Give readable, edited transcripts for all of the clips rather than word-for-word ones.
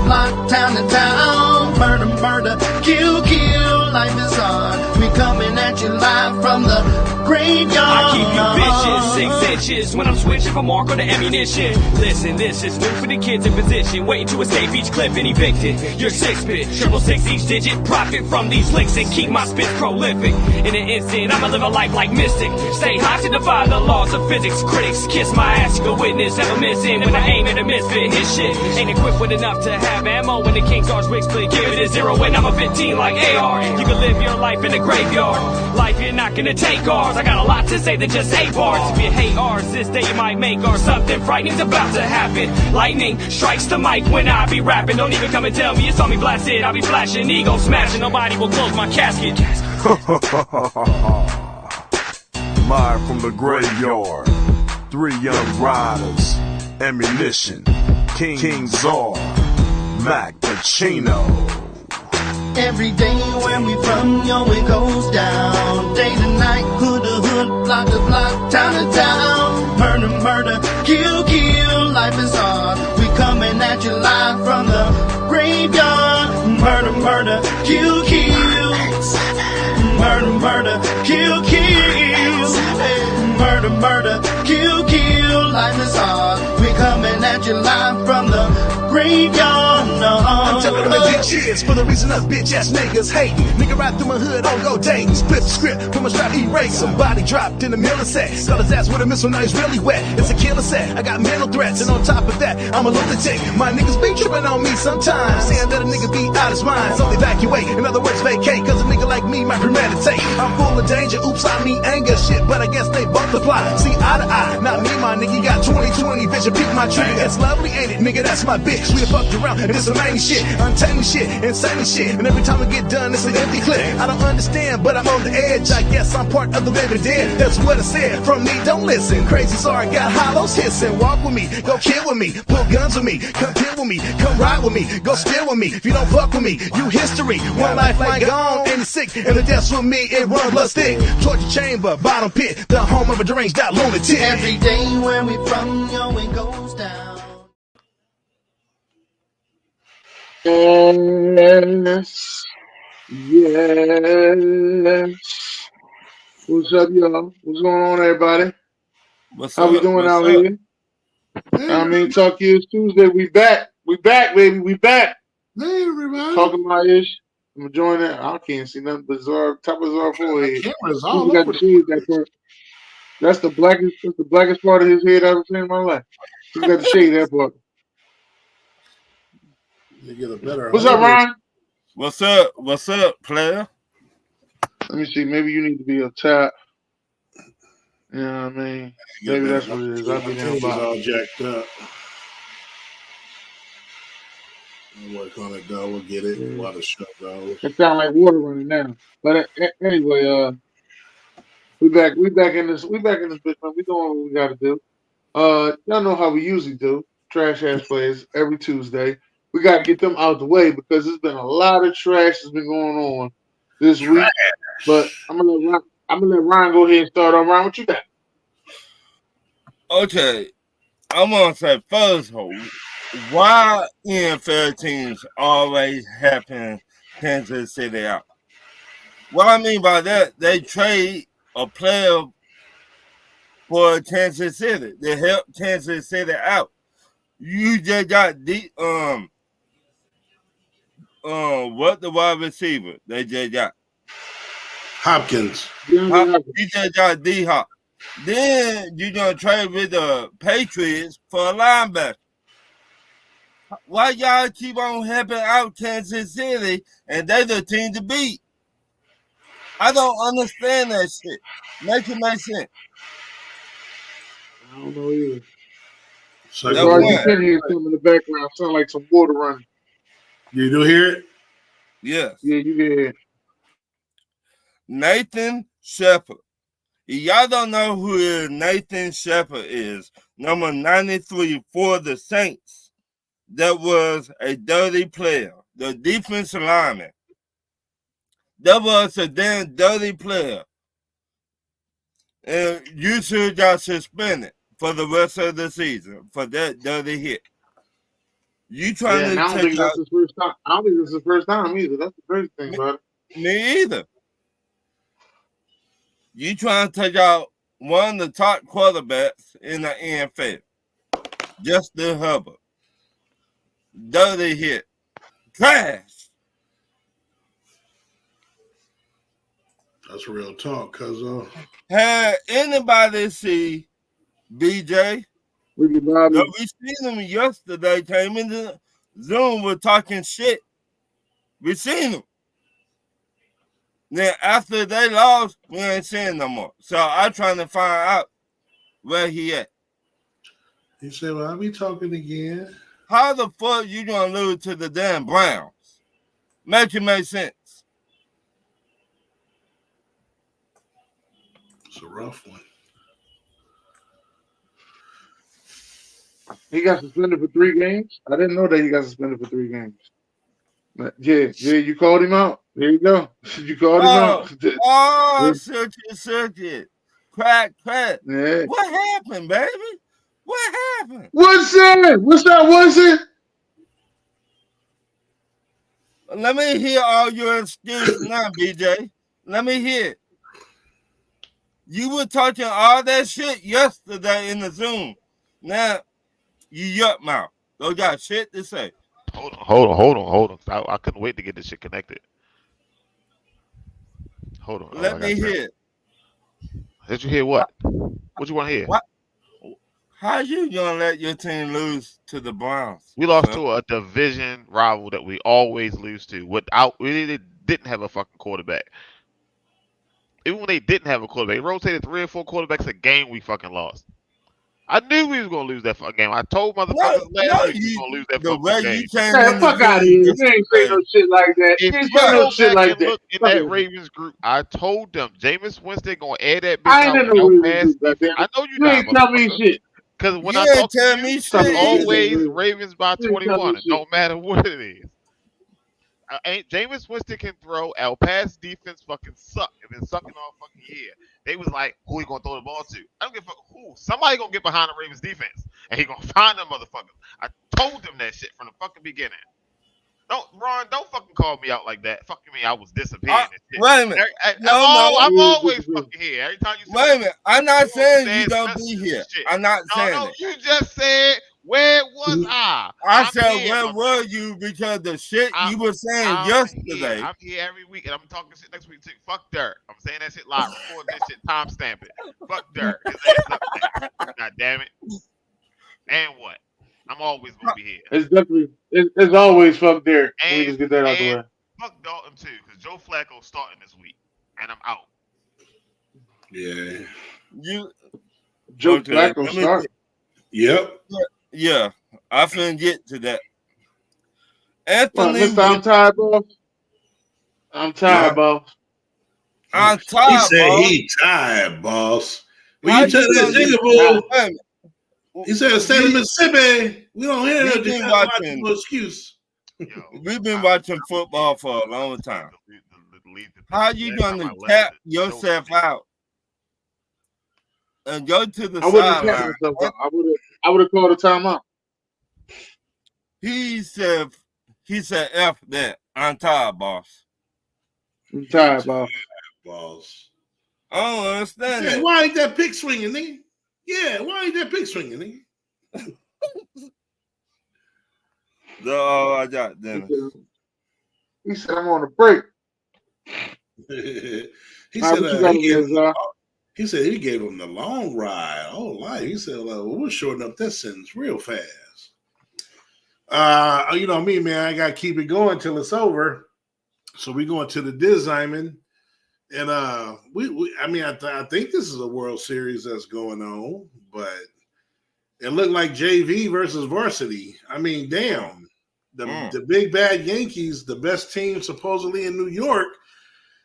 block, town to town. Murder, murder, kill, kill, life is hard. We coming at you live from the graveyard. I keep you bitches 6 inches when I'm switching from mark or to ammunition. Listen, this is new for the kids in position, waiting to escape each clip and evicted. You're 6-bit, 666 each digit, profit from these licks and keep my spit prolific. In an instant, I'ma live a life like mystic. Stay high to defy the laws of physics. Critics kiss my ass, you can witness, ever missing when I aim at a misfit. His shit ain't equipped with enough to have ammo. When the King's Arch wig split, give it a 0 when I'm a 15 like AR. You can live your life in the graveyard. Life, you're not gonna take ours. I got a lot to say than just 8 bars. If you hate ours, this day you might make ours. Something frightening's about to happen. Lightning strikes the mic when I be rapping. Don't even come and tell me you saw me blasted. I'll be flashing, ego smashing. Nobody will close my casket. Live from the graveyard, 3 young riders, ammunition, King Czar, Mac Pacino. Every day where we from, yo, it goes down. Day to night, hood to hood, block to block, town to town. Murder, murder, kill, kill, life is hard. We coming at you live from the graveyard. Murder, murder, kill, kill. Murder, murder, kill, kill. Murder, murder, kill, kill, life is hard. We coming at you live from the graveyard. I'm telling them big cheers for the reason us bitch ass niggas hating. Nigga ride through my hood on go dating. Split the script from a strap erase. Somebody dropped in the middle of sex. Got his ass with a missile, now he's really wet. It's a killer set. I got mental threats, and on top of that, I'm a lunatic. My niggas be tripping on me sometimes, saying that a nigga be out his mind. So evacuate, in other words, vacate. Cause a nigga like me might premeditate. I'm full of danger, oops, I mean anger. Shit, but I guess they both apply. See eye to eye, not me, my nigga. Got 20/20 vision, peek my trigger. It's lovely, ain't it? Nigga, that's my bitch. We done fucked around, and this some main shit. Untamed shit, insane shit. And every time we get done, it's an empty clip. I don't understand, but I'm on the edge. I guess I'm part of the living dead. That's what I said. From me, don't listen. Crazy, sorry, got hollows hissing. Walk with me, go kill with me. Pull guns with me, come kill with me. Come ride with me, go steal with me. If you don't fuck with me, you history. One lifeline gone, and it's sick. And the death's with me, it run blood stick. Torture chamber, bottom pit, the home of a deranged out lunatic. Every day where we from, yo, it goes down. Yes. Yes. What's up, y'all? What's going on, everybody? How we doing out here? I mean, Talk Years Tuesday. We back. We back, baby. We back. Hey, everybody. Talking about ish. I'm enjoying that. I can't see nothing but top of Czar forehead. Cameras all got over the shade, that part. That's the blackest part of his head I've ever seen in my life. He's got the shade, that part. You get a better. What's up, Ryan? What's up? What's up, player? Let me see. Maybe you need to be up top. You know what I mean? Maybe that's what it is. I'll be down by. All jacked up. We'll work on it, though. We'll get it while the show goes. It sounds like water running now. But anyway, we back in this bitch, man. We doing what we gotta do. Y'all know how we usually do. Trash ass plays every Tuesday. We gotta get them out the way because there's been a lot of trash that's been going on this week. But I'm gonna let Ryan go ahead and start on. Ryan, what you got? Okay, I'm gonna say first, why NFL teams always happen Kansas City out? What I mean by that, they trade a player for Kansas City to help Kansas City out. You just got the the wide receiver they just got? Hopkins. You just got D-Hop. Then you're going to trade with the Patriots for a linebacker. Why y'all keep on helping out Kansas City and they the team to beat? I don't understand that shit. Make it make sense. I don't know either. So you can hear something in the background. Sound like some water running. You do hear it? Yes. Yeah, you can hear it. Nathan Shepard. Y'all don't know who Nathan Shepard is. Number 93 for the Saints. That was a dirty player. The defensive lineman. That was a damn dirty player. And you should got suspended for the rest of the season for that dirty hit. You trying and to I don't take think that's out his first time. I don't think this is his first time either. That's the crazy thing about it. me either. You trying to take out one of the top quarterbacks in the NFL. Justin Herbert. Dirty hit. Trash. That's real talk, cuz Had anybody see BJ? Ricky No, Bobby. we seen him yesterday. Came into Zoom, was talking shit. We seen him. Then after they lost, we ain't seeing no more. So I'm trying to find out where he at. he said, well, I'll be talking again. How the fuck you gonna lose to the damn Browns? Make it make sense. It's a rough one. He got suspended for 3 games. I didn't know that he got suspended for 3 games. But yeah, you called him out. There you go. You called him out. Circuit. Crack. Yeah. What happened, baby? What happened? What's that? What's that? What's it? Let me hear all your excuses now, BJ. Let me hear it. You were talking all that shit yesterday in the Zoom. Now, you yuck mouth. Those got shit to say. Hold on. I couldn't wait to get this shit connected. Hold on. Let me hear it. Did you hear what? What you want to hear? What? How you gonna let your team lose to the Browns? We lost to a division rival that we always lose to. We didn't have a fucking quarterback. Even when they didn't have a quarterback, they rotated 3 or 4 quarterbacks a game. We fucking lost. I knew we was gonna lose that fucking game. I told motherfuckers last week we was gonna lose that fucking game. Man, fuck out of here. You ain't say no shit like that. If You ain't you say no go shit back like and that. look in that Ravens group, I told them Jameis Winston gonna add that bitch I ain't out in the without Ravens group, goddamn. I know you You not, ain't tell me motherfucker. shit. Because when You I ain't talk tell to me you, shit. it's always either. Ravens by You ain't tell me 21. It shit. don't matter what it is. Jameis Winston can throw. Our pass defense fucking suck. It's been sucking all fucking year. They was like, who he gonna throw the ball to? I don't give a fuck who. Somebody gonna get behind the Ravens defense, and he gonna find them motherfuckers. I told them that shit from the fucking beginning. Don't fucking call me out like that. Fucking me, I was disappearing and shit. Wait a minute. I'm always fucking here. Every time you say Wait a minute. I'm not saying you Sam don't Smith be here. shit. I'm not saying No, it. you just said, where was I? I I'm said, here, where motherfucker. were you? Because the shit you were saying I'm yesterday. Here. I'm here every week, and I'm talking shit next week too. Fuck Dirk. I'm saying that shit live. Record that shit. Timestamp it. Fuck Dirk. His ass up there. God damn it. And what? I'm always gonna be here. It's definitely it's always fuck Derek. Let me just get that out the way. Fuck Dalton too, because Joe Flacco's starting this week, and I'm out. Yeah. Joe Flacco start. Yep. Yeah, I finna get to that. Anthony, I'm tired, boss. I'm tired, boss. I'm tired, He said boss. he tired, boss. When you tell that Jigaboo, he said, "State of Mississippi, we don't hear that. You got no excuse." We've been watching football for a long time. How you gonna tap yourself out and go to the sideline? I would have called a timeout. He said, "F that. I'm tired, boss." I'm tired, boss. I don't understand that. Why ain't that pick swinging, nigga? Yeah, why ain't that pick swinging, nigga? Oh, I got Dennis. He said, "I'm on a break." He said he gave him the long ride. Oh, life. He said, we'll shorten up that sentence real fast. You know me, man. I got to keep it going till it's over. So we going to the Diamond. And I think this is a World Series that's going on, but it looked like JV versus varsity. I mean, damn. The big bad Yankees, the best team supposedly in New York.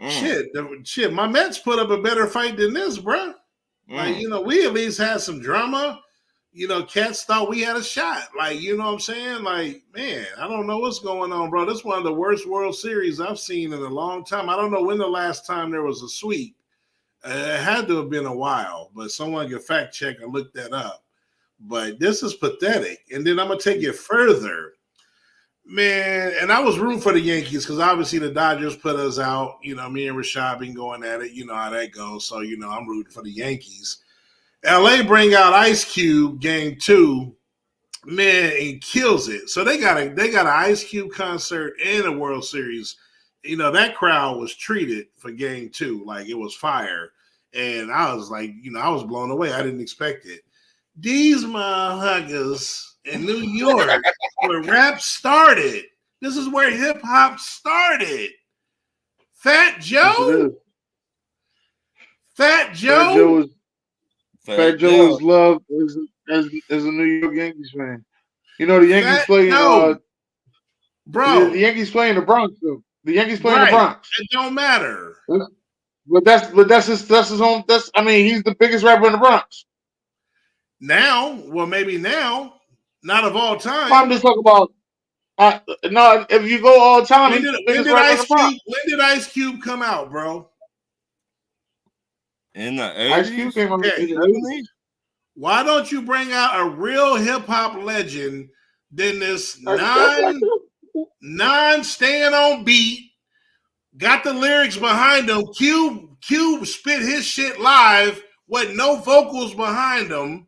Shit, my Mets put up a better fight than this, bro. Like, we at least had some drama. Cats thought we had a shot. Like, you know what I'm saying? Like, man, I don't know what's going on, bro. This is one of the worst World Series I've seen in a long time. I don't know when the last time there was a sweep. It had to have been a while, but someone can fact check and look that up. But this is pathetic. And then I'm going to take it further. Man, and I was rooting for the Yankees because obviously the Dodgers put us out. You know, me and Rashad been going at it. You know how that goes. So, you know, I'm rooting for the Yankees. LA bring out Ice Cube game 2, man, and kills it. So they got an Ice Cube concert and a World Series. You know, that crowd was treated for game 2 like it was fire. And I was like, you know, I was blown away. I didn't expect it. These motherfuckers in New York where rap started. This is where hip hop started. Fat Joe? Fat Joe? Fat Joe is loved as a New York Yankees fan. You know the Yankees play bro. The Yankees play in the Bronx though. The Yankees play in the Bronx. It don't matter. But that's his own. He's the biggest rapper in the Bronx. Now, well, maybe now, not of all time. I'm just talking about. No, if you go all time, when did Ice Cube come out, bro? In the 80s? Ice Cube came out in the 80s. Why don't you bring out a real hip hop legend than this non staying on beat, got the lyrics behind him? Cube spit his shit live with no vocals behind him,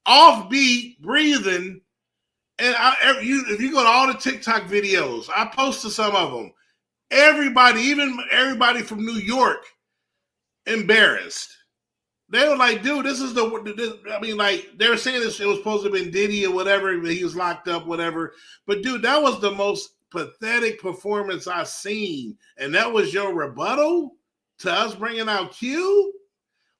offbeat, breathing. And if you go to all the TikTok videos, I posted some of them. Even everybody from New York, embarrassed. They were like, dude, this is like they were saying this, it was supposed to have been Diddy or whatever, but he was locked up, whatever. But dude, that was the most pathetic performance I've seen. And that was your rebuttal to us bringing out Q?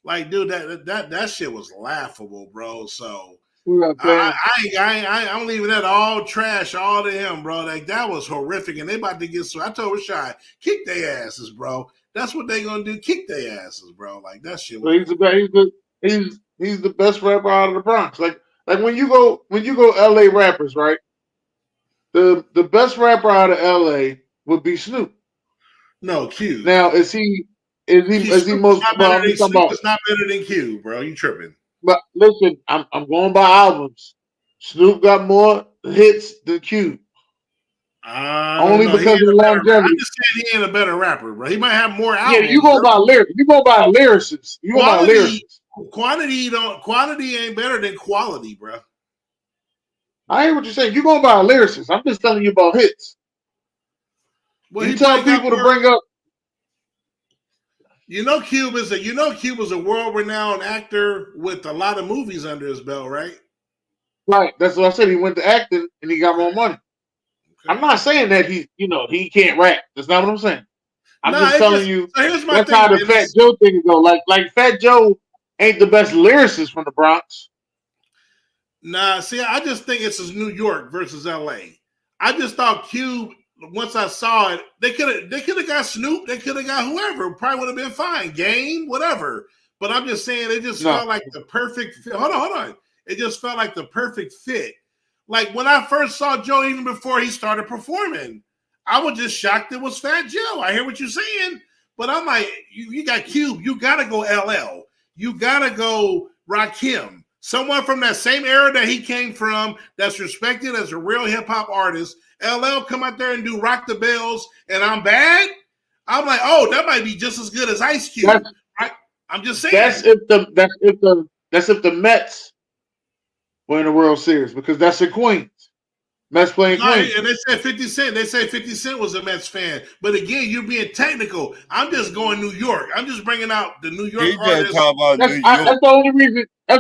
Like, dude, that shit was laughable, bro. So I'm leaving that all trash, all to him, bro. Like, that was horrific. And they about to get I told Rashad, kick their asses, bro. That's what they gonna do. Kick their asses, bro. Like, that shit. He's the best rapper out of the Bronx. Like when you go LA rappers, right? The best rapper out of LA would be Snoop. No, Q. Now is he most? It's not better than Q, bro. You tripping? But listen, I'm going by albums. Snoop got more hits than Q. Only because of the longevity. I'm just saying he ain't a better rapper, bro. He might have more albums. Yeah, you go by lyrics. You go by lyricists. Quantity ain't better than quality, bro. I hear what you're saying. You go by lyricists. I'm just telling you about hits. Well, you tell people to bring up. Cube is a world-renowned actor with a lot of movies under his belt, right? Right. That's what I said. He went to acting and he got more money. I'm not saying that he can't rap. That's not what I'm saying. I'm just telling you that's how the Fat Joe thing go. Like Fat Joe ain't the best lyricist from the Bronx. Nah, see, I just think it's New York versus LA. I just thought Cube, once I saw it, they could have got Snoop, they could have got whoever, probably would have been fine. Game, whatever. But I'm just saying it just felt like the perfect fit. Hold on. It just felt like the perfect fit. Like when I first saw Joe, even before he started performing, I was just shocked it was Fat Joe. I hear what you're saying, but I'm like, you got Cube, you gotta go LL, you gotta go Rakim, someone from that same era that he came from, that's respected as a real hip hop artist. LL come out there and do Rock the Bells, and I'm bad. I'm like, oh, that might be just as good as Ice Cube. I'm just saying. That's if the Mets win the World Series, because that's in Queens. Mets playing Queens. And they said 50 Cent. They said 50 Cent was a Mets fan. But again, you're being technical. I'm just going New York. I'm just bringing out the New York artists. That's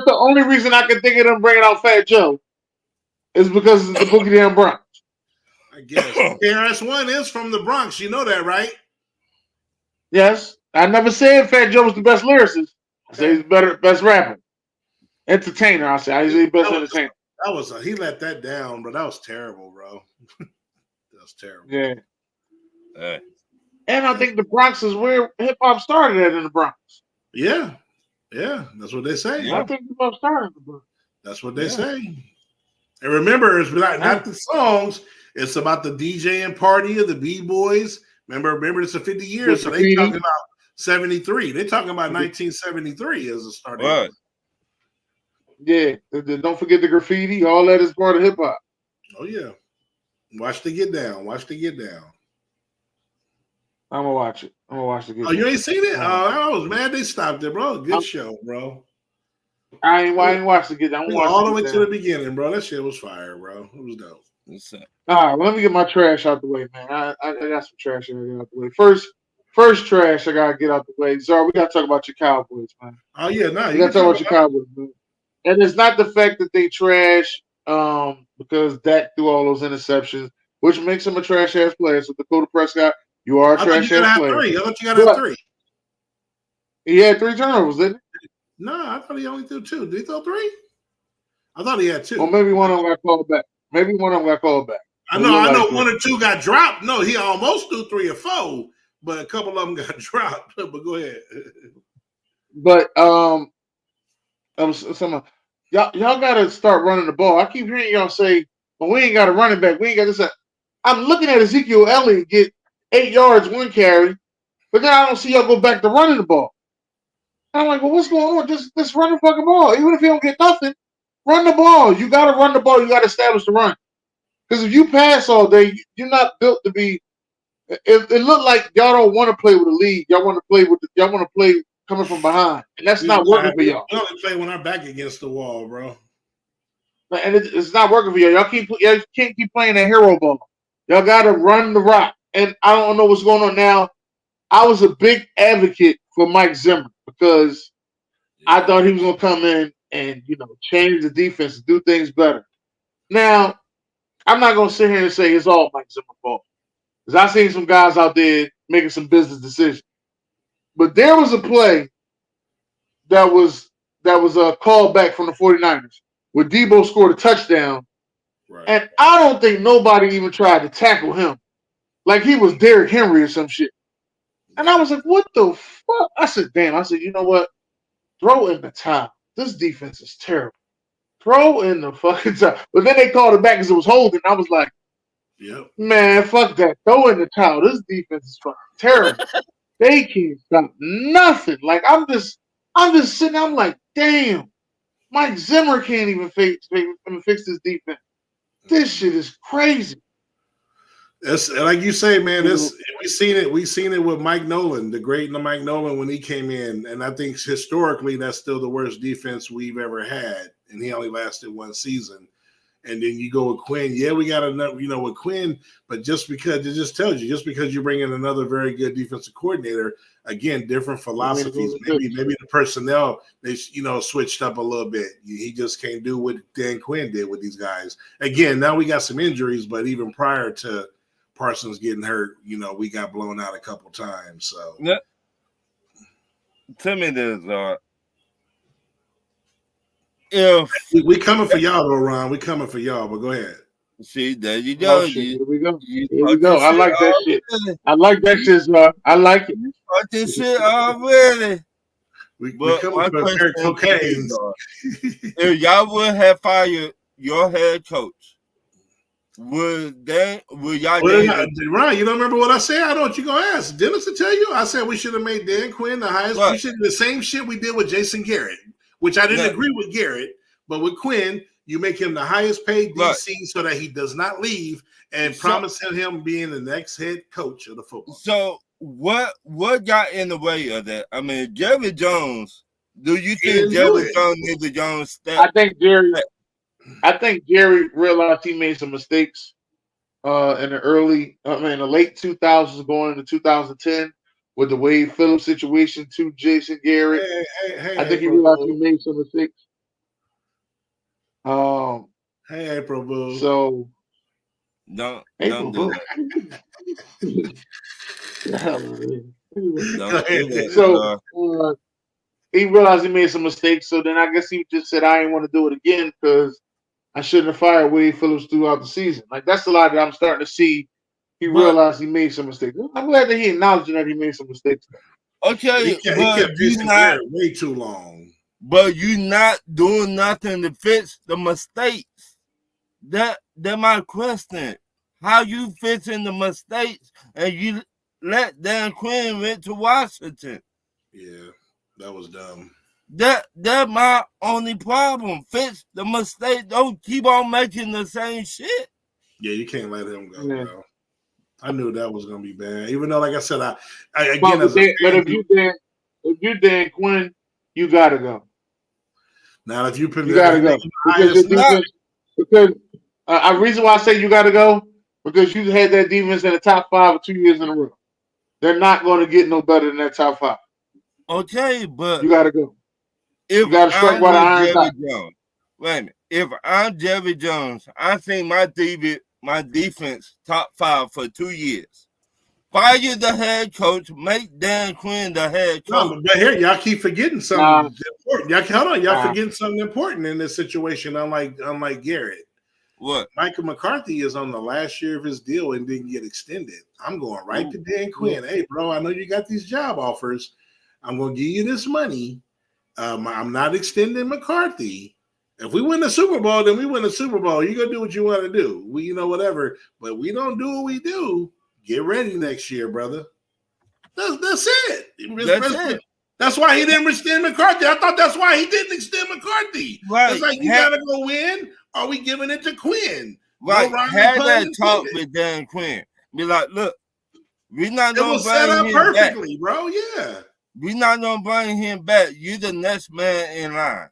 the only reason I can think of them bringing out Fat Joe is because of the Boogie Down Bronx. I guess. KRS-One is from the Bronx. You know that, right? Yes. I never said Fat Joe was the best lyricist. I said he's the best rapper. Entertainer, I said. He's the best entertainer. He let that down, but that was terrible, bro. That was terrible. Yeah. And I think the Bronx is where hip hop started at, in the Bronx. Yeah. Yeah. That's what they say. I think hip hop started in the Bronx. That's what they say. And remember, it's not the songs, it's about the DJ and party of the B-boys. Remember, it's a 50 years, so they talking about 73. They're talking about 1973 as a starting. What? Yeah, don't forget the graffiti. All that is part of hip hop. Oh yeah, Watch the Get Down. Watch the Get Down. I'm gonna watch it. I'm gonna watch the Get Oh, Down. you ain't seen it? I was mad they stopped it, bro. Good show, bro. I ain't watched the Get Down. All the way to the beginning, bro. That shit was fire, bro. It was dope. All right, well, let me get my trash out the way, man. I got some trash I gotta get out the way. First trash I gotta get out the way. Czar, we gotta talk about your Cowboys, man. Oh yeah, no, we gotta talk about your Cowboys, man. And it's not the fact that they trash because Dak threw all those interceptions, which makes him a trash ass player. So Dakota Prescott, you are a trash ass player. I thought you gotta have 3. He had 3 turnovers, didn't he? No, I thought he only threw 2. Did he throw 3? I thought he had 2. Well, maybe one of them got called back. I know 1 or 2 got dropped. No, he almost threw 3 or 4, but a couple of them got dropped. But go ahead. But y'all gotta start running the ball. I keep hearing y'all say, "Well, we ain't got a running back. We ain't got this." I'm looking at Ezekiel Elliott get 8 yards 1 carry, but then I don't see y'all go back to running the ball. I'm like, well, what's going on? Just run the fucking ball. Even if you don't get nothing, run the ball. You gotta run the ball. You gotta establish the run. Because if you pass all day, you're not built to be. It looked like y'all don't want to play with the lead. Y'all want to play y'all want to play coming from behind, and that's not working for y'all. We only play when our back against the wall, bro. And it's not working for y'all. Y'all can't keep playing that hero ball. Y'all got to run the rock. And I don't know what's going on now. I was a big advocate for Mike Zimmer because I thought he was going to come in and change the defense, do things better. Now, I'm not going to sit here and say it's all Mike Zimmer's fault. Because I've seen some guys out there making some business decisions. But there was a play that was a call back from the 49ers where Debo scored a touchdown. Right. And I don't think nobody even tried to tackle him. Like he was Derrick Henry or some shit. And I was like, what the fuck? I said, damn. I said, you know what? Throw in the towel. This defense is terrible. Throw in the fucking towel. But then they called it back because it was holding. I was like, man, fuck that. Throw in the towel. This defense is fucking terrible. They can't stop nothing. Like I'm just sitting there, I'm like, damn, Mike Zimmer can't even fix this defense. This shit is crazy. That's like you say, man. We seen it with Mike Nolan, the great Mike Nolan when he came in, and I think historically that's still the worst defense we've ever had, and he only lasted 1 season. And then you go with Quinn. Yeah, we got enough, with Quinn, but just because it just tells you, just because you bring in another very good defensive coordinator, again, different philosophies. Maybe the personnel they switched up a little bit. He just can't do what Dan Quinn did with these guys. Again, now we got some injuries, but even prior to Parsons getting hurt, we got blown out a couple times. So tell me this, if we coming for y'all, though, Ron, we coming for y'all. But go ahead. See, there you go. Here we go. I like that shit. I like that shit, bro. I like it. You fuck this shit already. We coming for cocaine. If y'all would have fired your head coach, would y'all? Ron, you don't remember what I said? I know what you gonna ask. Dennis to tell you. I said we should have made Dan Quinn the highest. We should the same shit we did with Jason Garrett. Which I didn't agree with Garrett, but with Quinn, you make him the highest paid DC so that he does not leave and promise him being the next head coach of the football. So what got in the way of that? I mean, Jerry Jones, do you think Jerry Jones needs a Jones step? I think Jerry realized he made some mistakes in the late 2000s going into 2010. With the Wade Phillips situation to Jason Garrett, I think he realized he made some mistakes. Hey, April Boo. So don't do that. So he realized he made some mistakes. So then I guess he just said, I ain't want to do it again because I shouldn't have fired Wade Phillips throughout the season. Like that's a lot that I'm starting to see. He realized he made some mistakes. I'm glad that he acknowledged that he made some mistakes. Okay, he kept Jason Garrett way too long. But you not doing nothing to fix the mistakes. That my question. How you fixing the mistakes and you let Dan Quinn went to Washington? Yeah, that was dumb. That my only problem. Fix the mistake. Don't keep on making the same shit. Yeah, you can't let him go, Yeah. bro. I knew that was gonna be bad. Even though, like I said, I But, again as a but fan, if you Dan Quinn, you gotta go. now if you put You gotta go because your defense. Because a reason why I say you gotta go because you had that defense in the top 5 or 2 years in a row. They're not going to get no better than that top 5. Okay, but You gotta go. if You gotta strike I'm while the with iron's Jerry hot. Jones, wait a minute. If I'm Jerry Jones, I think my defense top 5 for 2 years. Fire the head coach, make Dan Quinn the head coach. No, but here y'all keep forgetting something important. Y'all forgetting something important in this situation. Unlike Garrett, what? Michael McCarthy is on the last year of his deal and didn't get extended. I'm going right to Dan Quinn. Hey, bro, I know you got these job offers. I'm going to give you this money. I'm not extending McCarthy. If we win the Super Bowl, then we win the Super Bowl. You're going to do what you want to do. Whatever. But we don't do what we do. Get ready next year, brother. That's it. That's why he didn't extend McCarthy. I thought that's why he didn't extend McCarthy. Right. It's like you got to go win. Are we giving it to Quinn? Right. No, Had that talk with Dan Quinn. Be like, look, we're not going to bring him perfectly, back. Bro. Yeah. We're not going to bring him back. You're the next man in line.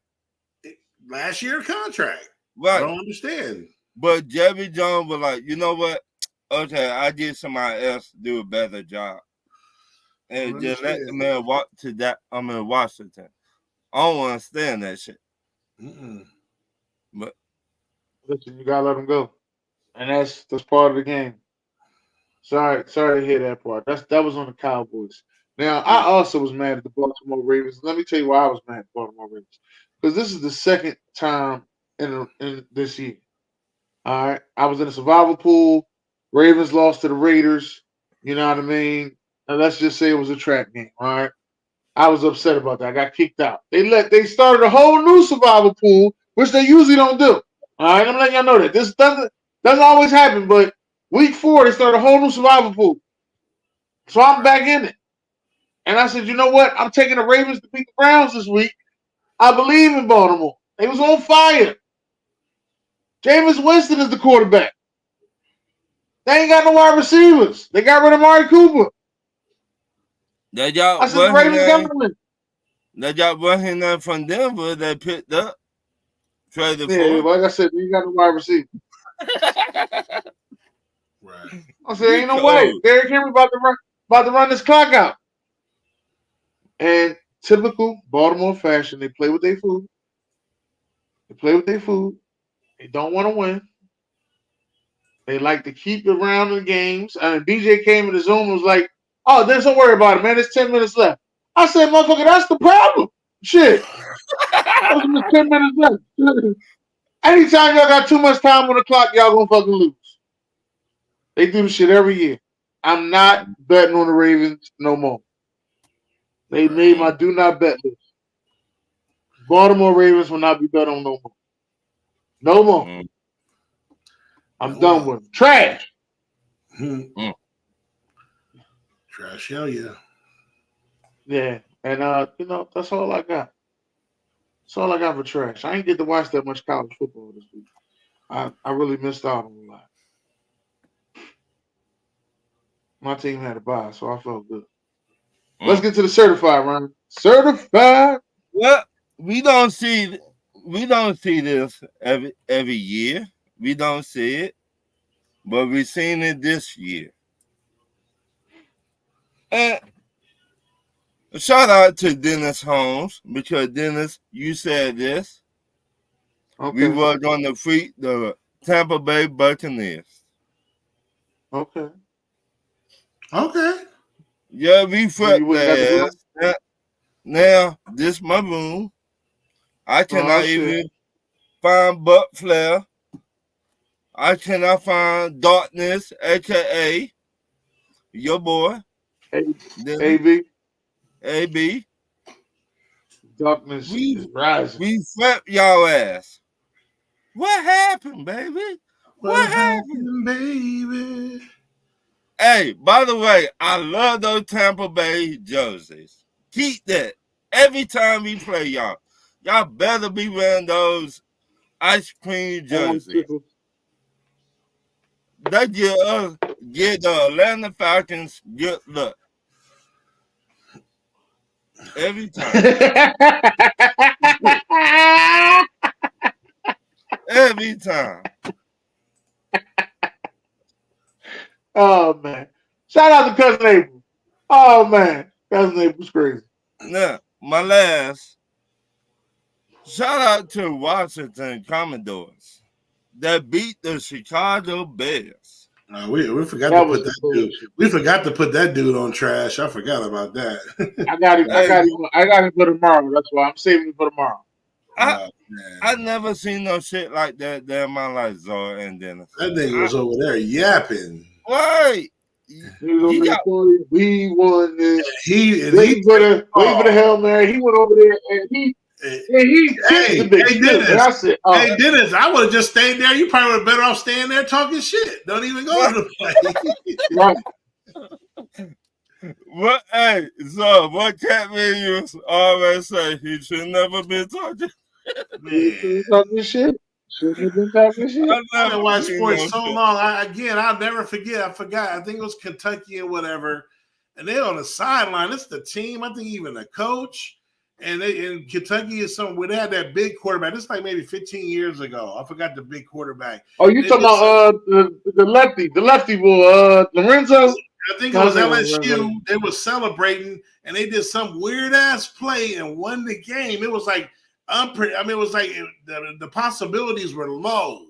Last year contract. Right. I don't understand. But Jerry Jones was like, you know what? Okay, I get somebody else to do a better job. And just let the man walk to that. I'm in Washington. I don't understand that shit. But listen, you gotta let him go, and that's part of the game. Sorry to hear that part. That was on the Cowboys. Now I also was mad at the Baltimore Ravens. Let me tell you why I was mad at the Baltimore Ravens because this is the second time in this year. All right, I was in a survival pool. Ravens lost to the Raiders. You know what I mean? And let's just say it was a trap game. All right. I was upset about that. I got kicked out. They started a whole new survival pool, which they usually don't do. All right, I'm letting y'all know that this doesn't always happen. But week 4, they started a whole new survival pool, so I'm back in it. And I said, you know what? I'm taking the Ravens to beat the Browns this week. I believe in Baltimore. They was on fire. Jameis Winston is the quarterback. They ain't got no wide receivers. They got rid of Amari Cooper. I said the Ravens got to win. They got running there from Denver. They picked up, traded for. Like I said, you got no wide receiver. Right. I said, ain't no way. Derrick Henry about to run this clock out. And typical Baltimore fashion, they play with their food. They don't want to win. They like to keep it around the games. And DJ came in the Zoom and was like, oh, then don't worry about it, man. There's 10 minutes left. I said, motherfucker, that's the problem. Shit. There's 10 minutes left. Anytime y'all got too much time on the clock, y'all gonna fucking lose. They do the shit every year. I'm not betting on the Ravens no more. They made my do not bet list. Baltimore Ravens will not be bet on no more. No more. I'm done with them. Trash. Trash, hell yeah. Yeah. And that's all I got. That's all I got for trash. I ain't get to watch that much college football this week. I really missed out on a lot. My team had a bye, so I felt good. Let's get to the certified round. Certified. Well, we don't see this every year. We don't see it, but we've seen it this year. And shout out to Dennis Holmes because Dennis, you said this. Okay. We were going to defeat the Tampa Bay Buccaneers. Okay. Yeah, we fought that. Now, this my room. I cannot even find Buck Flair. I cannot find Darkness, a.k.a. your boy. AB. Darkness is rising. We flipped y'all ass. What happened, baby? What happened, baby? Hey, by the way, I love those Tampa Bay jerseys. Keep that. Every time we play y'all, y'all better be wearing those ice cream jerseys. they give the Atlanta Falcons good luck every time. Every time. Oh man. Shout out to Cousin April. Oh man. Cousin April's crazy. Now, my last shout out to Washington Commodores that beat the Chicago Bears. We forgot That to was put that some dude. bullshit. We forgot to put that dude on trash. I forgot about that. I got him. I got him for tomorrow. That's why I'm saving him for tomorrow. I Man. never seen no shit like that there in my life, Zora and Dennis. That nigga was over there yapping. Right. He was on the party. We won this. He Waiting for the Hail Mary. He went over there and he tipped the bitch. Hey, Dennis. And I said, Hey, Dennis, I would have just stayed there. You probably would have better off staying there talking shit. Don't even go to the play. right. What? Hey, so what Catman used to always say? He should never been talking. Man. Talking shit. Shouldn't have been talking shit. I've been watching sports so long. I'll never forget. I forgot. I think it was Kentucky or whatever. And they're on the sideline. It's the team. I think even the coach. And in Kentucky is somewhere they had that big quarterback. This is like maybe 15 years ago. I forgot the big quarterback. Oh, you talking about the lefty boy, Lorenzo? I think it was LSU. They were celebrating, and they did some weird ass play and won the game. It was like it was like the possibilities were low,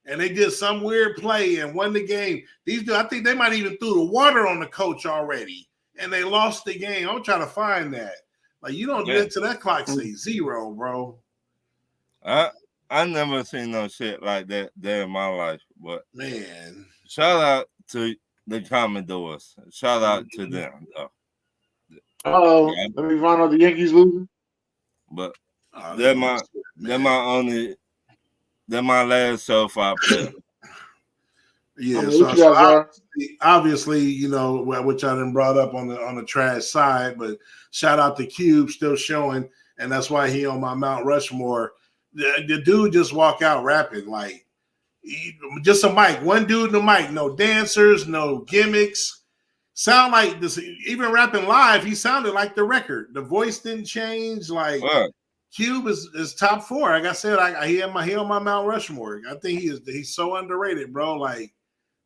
and they did some weird play and won the game. I think they might even threw the water on the coach already, and they lost the game. I'm trying to find that. Like you don't get to that clock say 0, bro. I never seen no shit like that there in my life. But man, shout out to the Commodores. Shout out to them, though. Let me find out the Yankees losing. But they're my last so-far player. Yeah, so obviously, you know, which I done brought up on the trash side, but shout out to Cube still showing, and that's why he on my Mount Rushmore. The dude just walk out rapping like just a mic, one dude in the mic, no dancers, no gimmicks. Sound like this, even rapping live, he sounded like the record. The voice didn't change. Like Cube is top 4. Like I said, he on my Mount Rushmore. I think he's so underrated, bro. Like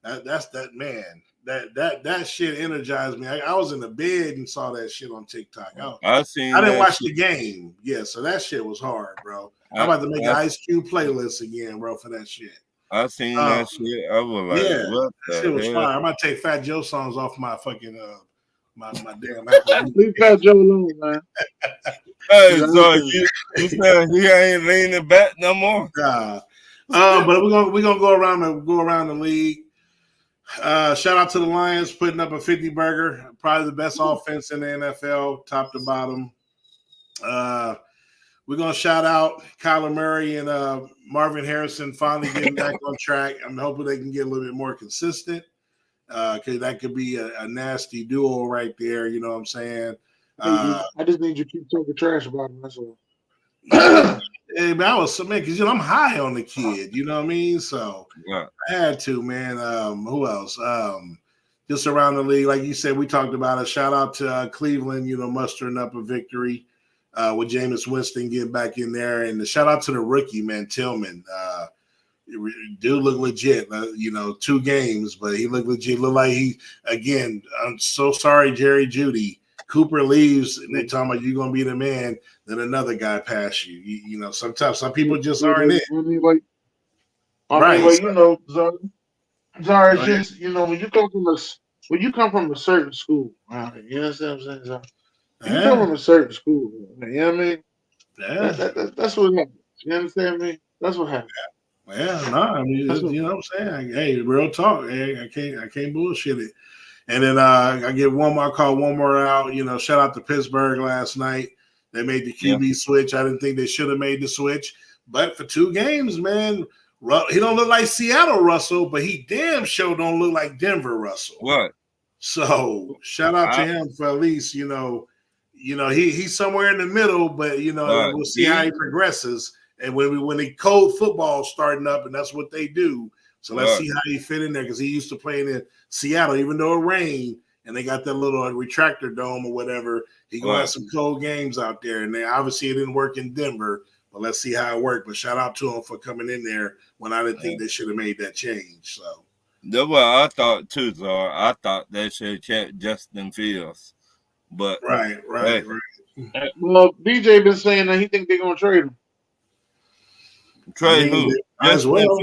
that's that man. That shit energized me. I was in the bed and saw that shit on TikTok. I didn't watch the game. Yeah, so that shit was hard, bro. I'm about to make an Ice Cube playlist again, bro, for that shit. I seen that shit. I was like, yeah, what that shit was fire. I'm gonna take Fat Joe songs off my fucking my damn leave Fat Joe alone, man. Hey, so you said he ain't leaning back no more? Nah. But we're gonna go around the league. Shout out to the Lions putting up a 50 burger, probably the best offense in the NFL, top to bottom. We're gonna shout out Kyler Murray and Marvin Harrison finally getting back on track. I'm hoping they can get a little bit more consistent because that could be a nasty duo right there. You know what I'm saying? I just need you to keep talking trash about him. That's all. Hey, man, I was so man because I'm high on the kid. You know what I mean? So I had to, man. Who else? Just around the league, like you said, we talked about it. Shout out to Cleveland, mustering up a victory with Jameis Winston getting back in there, and the shout out to the rookie, man, Tillman. Dude look legit. 2 games, but he looked legit. Look like he again. I'm so sorry, Jerry Jeudy. Cooper leaves, and they talking about you gonna be the man. Then another guy pass you. Sometimes some people just aren't it. Right. Sorry, it's just when you come from a certain school, right? You know what I'm saying? So, you come from a certain school, man, you know what I mean? Yeah. That's what happens. You understand me? That's what happens. Yeah, no, I mean, you know what I'm saying? Hey, real talk. Hey, I can't bullshit it. And then I get one more call, one more out. Shout out to Pittsburgh last night. They made the QB switch. I didn't think they should have made the switch. But for 2 games, man, he don't look like Seattle Russell, but he damn sure don't look like Denver Russell. What? So shout out to him for at least, he's somewhere in the middle, but, we'll see how he progresses. And when the cold football starting up, and that's what they do, So let's see how he fit in there because he used to play in Seattle, even though it rained and they got that little retractor dome or whatever. He gonna have some cold games out there, and they obviously it didn't work in Denver. But let's see how it worked. But shout out to him for coming in there when I didn't think they should have made that change. So that's what I thought too, Zar. I thought they should have kept Justin Fields. But right. Well, DJ been saying that he think they're gonna trade him. Trade who? As well.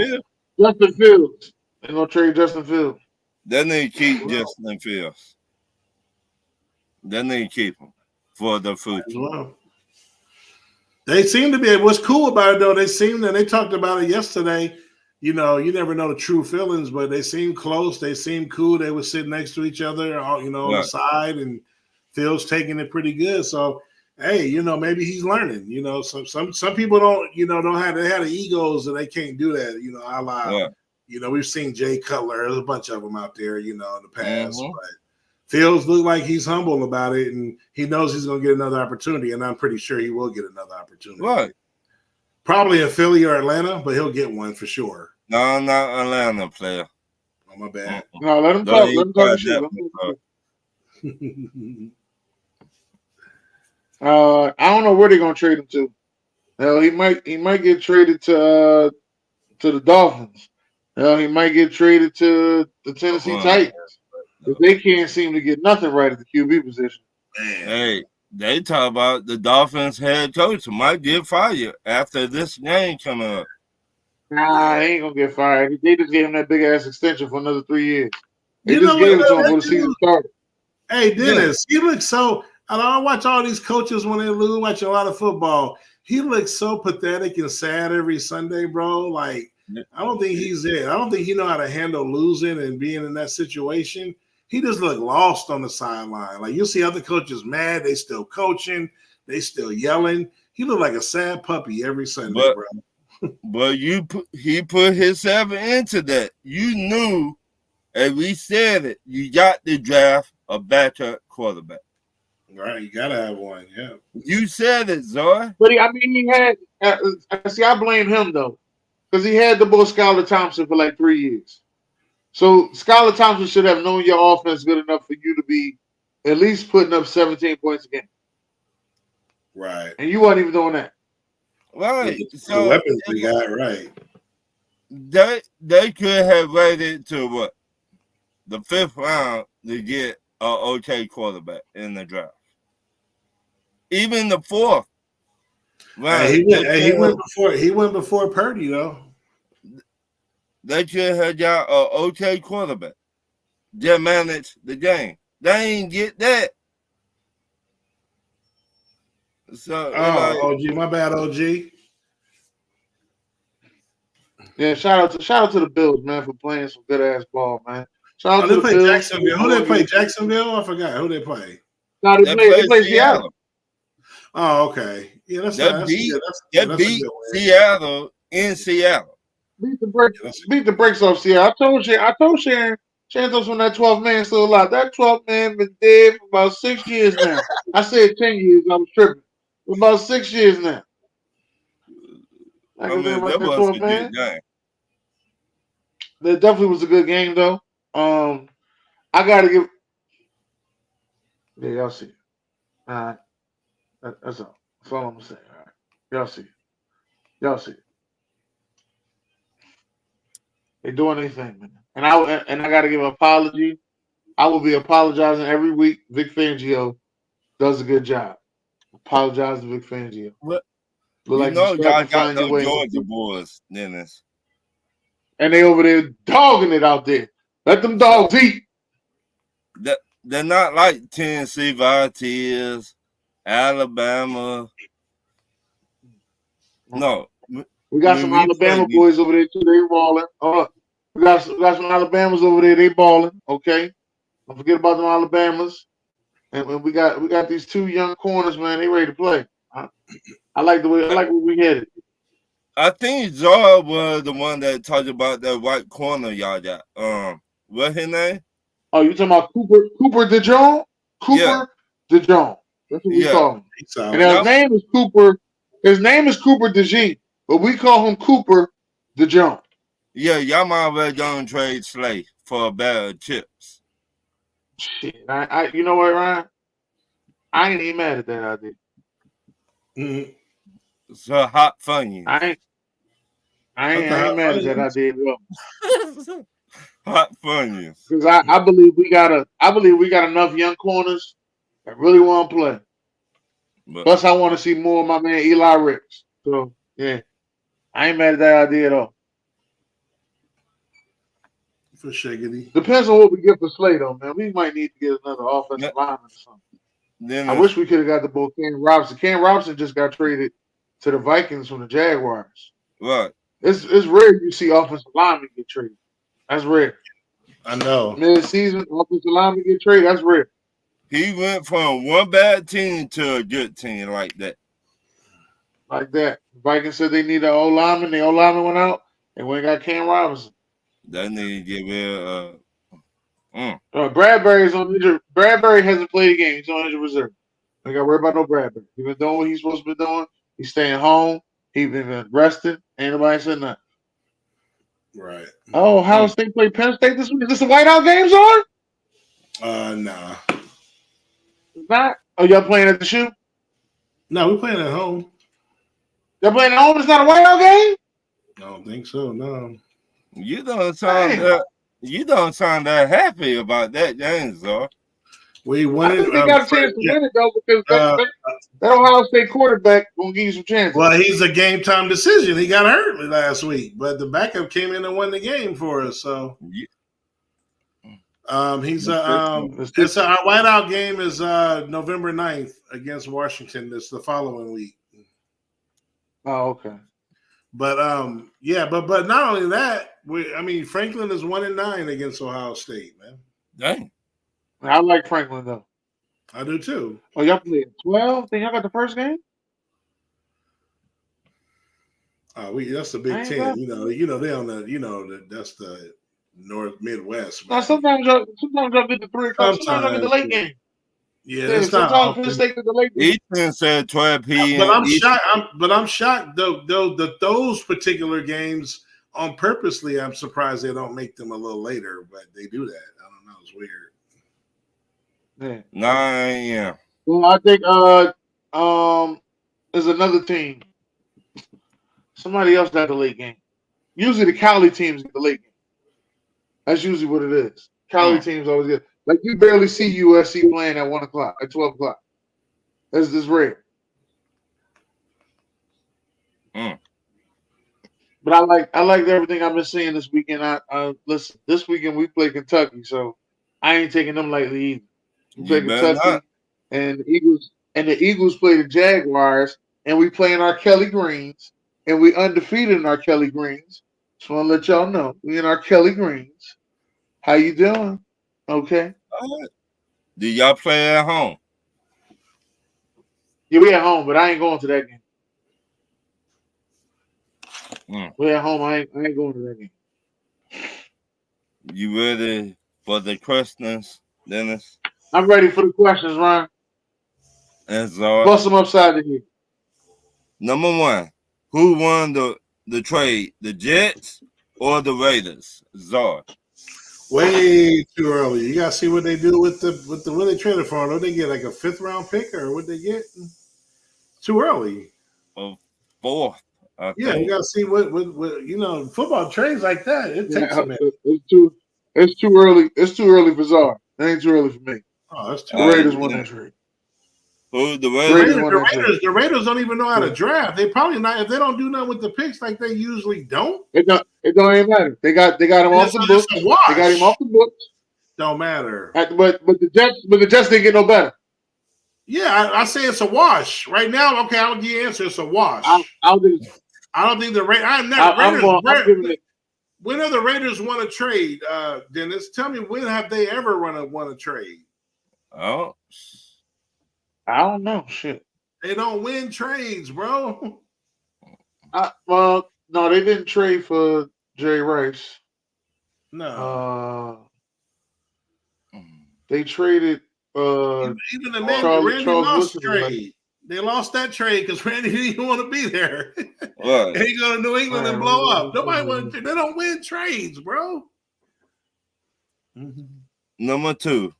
Justin Fields. They're gonna trade Justin Fields. They need to keep Justin Fields. They need to keep him for the future. Well. They seem to be. What's cool about it though? They talked about it yesterday. You know, you never know the true feelings, but they seem close. They seem cool. They were sitting next to each other, on the side, and Phil's taking it pretty good. So, hey, maybe he's learning. Some people don't have the egos that they can't do that. We've seen Jay Cutler. There's a bunch of them out there, in the past. But Fields look like he's humble about it, and he knows he's going to get another opportunity, and I'm pretty sure he will get another opportunity. Right. Probably in Philly or Atlanta, but he'll get one for sure. No, not Atlanta player. Oh, my bad. No, let him talk. Let him talk shit. I don't know where they're going to trade him to. Hell, he might get traded to the Dolphins. Hell, he might get traded to the Tennessee Titans. But they can't seem to get nothing right at the QB position. Man. Hey, they talk about the Dolphins head coach might get fired after this game coming up. Nah, he ain't gonna get fired. They just gave him that big ass extension for another 3 years. They just gave it to him before the season started. Hey, Dennis, he looks so. I watch all these coaches when they lose. Watch a lot of football. He looks so pathetic and sad every Sunday, bro. Like I don't think he's there. I don't think he know how to handle losing and being in that situation. He just looked lost on the sideline. Like you'll see other coaches mad, they still coaching, they still yelling. He looked like a sad puppy every Sunday, bro. But he put himself into that. You knew, and we said it. You got to draft a backup quarterback. Right, you gotta have one. Yeah, you said it, Zoe. But he had. I blame him though, because he had the boy Skylar Thompson for like 3 years. So Skylar Thompson should have known your offense good enough for you to be at least putting up 17 points a game. Right. And you weren't even doing that. Right. So the weapons they got, right. They could have waited to what? The 5th round to get an okay quarterback in the draft. Even the 4th round. He went before Purdy though. They should have got an okay quarterback. Just manage the game. They ain't get that. So, OG, my bad, OG. Yeah, shout out to the Bills, man, for playing some good ass ball, man. Shout out to the Bills. Jacksonville. Who they play? Jacksonville? I forgot who they play. No, they play Seattle. Oh, okay. Yeah, that's beat Seattle in Seattle. Beat the brakes off Seattle. I told Sharon told when that 12th man still alive. That 12th man been dead for about 6 years now. I said 10 years. I was tripping. For about 6 years now. That was a good game. That definitely was a good game, though. I gotta give. Yeah, y'all see it. All right. That's all. That's all I'm gonna say. All right. Y'all see it. Y'all see it. They doing their thing, man. And I gotta give an apology. I will be apologizing every week. Vic Fangio does a good job. Apologize to Vic Fangio. What? Y'all got no Georgia boys, Dennis. And they over there dogging it out there. Let them dogs eat. They're not like Tennessee Volunteers, Alabama. No. We got some Alabama boys over there too. They balling. We got some Alabamas over there. They balling. Okay, don't forget about them Alabamas. And we got these 2 young corners, man. They ready to play. I like where we headed. I think Zara was the one that talked about that white corner y'all got. What's his name? Oh, you talking about Cooper DeJong? DeJong. That's what we call him. And his name is Cooper. His name is Cooper DeJean. But we call him Cooper DeJong. Yeah, y'all might well don't trade Slay for a bag of chips. Shit, you know what, Ryan? I ain't even mad at that idea. Mhm. It's a hot funny. I ain't mad at that idea at all. Hot funny. Because I believe we got enough young corners that really want to play. Plus, I want to see more of my man Eli Ricks. So yeah, I ain't mad at that idea at all. For Shiggity. Depends on what we get for Slay, though, man. We might need to get another offensive lineman or something. Then I wish we could have got the boy Cam Robinson. Cam Robinson just got traded to the Vikings from the Jaguars. Right. It's rare you see offensive linemen get traded. That's rare. I know. Mid-season, offensive linemen get traded. That's rare. He went from one bad team to a good team like that. Like that. The Vikings said they need an O lineman. The O lineman went out. They went and got Cam Robinson. They need to get rid of. Bradbury's on injured. Bradbury hasn't played a game. He's on injured reserve. I got to worry about no Bradbury. He's been doing what he's supposed to be doing. He's staying home. He's been resting. Ain't nobody said nothing. Right. Oh, Ohio State played Penn State this week. Is this a whiteout game, on? Nah. It's not. Oh, y'all playing at the shoe? No, we're playing at home. Y'all playing at home? It's not a whiteout game? I don't think so. No. You don't sound that happy about that game, Zor. We won it. They got a chance to win it though because that Ohio State quarterback gonna give you some chances. Well, he's a game time decision. He got hurt last week, but the backup came in and won the game for us. So our whiteout game is November 9th against Washington. It's the following week. Oh, okay. But but not only that, Franklin is 1-9 against Ohio State, man. Dang. I like Franklin though. I do too. Oh, y'all played 12? Think y'all got the first game? That's the Big Ten. They on the that's the North Midwest. Now sometimes y'all get the 3 o'clock. Sometimes y'all get the late game. Yeah, that's sometimes Penn State get the late game. Eastern said 12 p.m. But I'm shocked though those particular games on purposely. I'm surprised they don't make them a little later, but they do that. I don't know. It's weird. Yeah. 9 a.m. Well, I think there's another team. Somebody else got the late game. Usually the Cali teams get the late game. That's usually what it is. Cali teams always get. Like you barely see USC playing at 1 o'clock, at 12 o'clock. That's just rare. But I like everything I've been seeing this weekend. Listen, this weekend we play Kentucky, so I ain't taking them lightly either. We play Kentucky, and the Eagles play the Jaguars, and we play in our Kelly Greens, and we undefeated in our Kelly Greens. Just want to let y'all know we in our Kelly Greens. How you doing? Okay. Do y'all play at home? Yeah, we at home, but I ain't going to that game. We at home. I ain't going to that game. You ready for the questions, Dennis? I'm ready for the questions, Ryan. That's all. Bust them upside the head. Number 1, who won the trade, the Jets or the Raiders? Zar. Way too early. You gotta see what they do with the what they traded for. Don't they get like a 5th round pick or what they get? Too early. 4th. Yeah, you gotta see what football trades like that. It takes a minute. It's too early. It's too early for Zar. It ain't too early for me. Oh, that's too the Raiders won that trade. Who the Raiders? The Raiders don't even know how to draft. They probably not if they don't do nothing with the picks like they usually don't. It don't even matter. They got him off the books. They got him off the books. Don't matter. But the Jets didn't get no better. Yeah, I say it's a wash right now. Okay, I'll give you an answer. It's a wash. I don't think the Raiders. When have the Raiders won a trade, Dennis? Tell me, when have they ever won a trade? Oh, I don't know. Shit. They don't win trades, bro. Well, no, they didn't trade for Jerry Rice. No. They traded even the Randy Moss trade. They lost that trade because Randy didn't want to be there. Right. And he go to New England and blow up. Nobody want to. They don't win trades, bro. Number 2.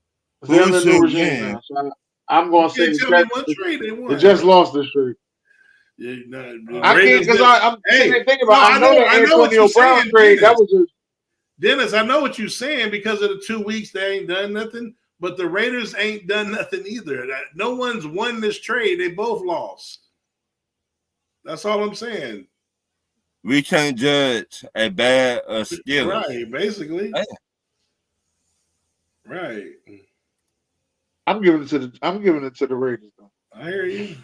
They're Who in the should new regime win? now. So I'm going to say You can't tell me what trade they won. they just lost this trade. Yeah, I can't because I'm thinking about. I know that Antonio Brown saying, trade. That was just Dennis. I know what you're saying because of the 2 weeks they ain't done nothing. But the Raiders ain't done nothing either. No one's won this trade. They both lost. That's all I'm saying. We can't judge a bad skill. Right, basically. Damn. Right. I'm giving it to the Raiders though. I hear you.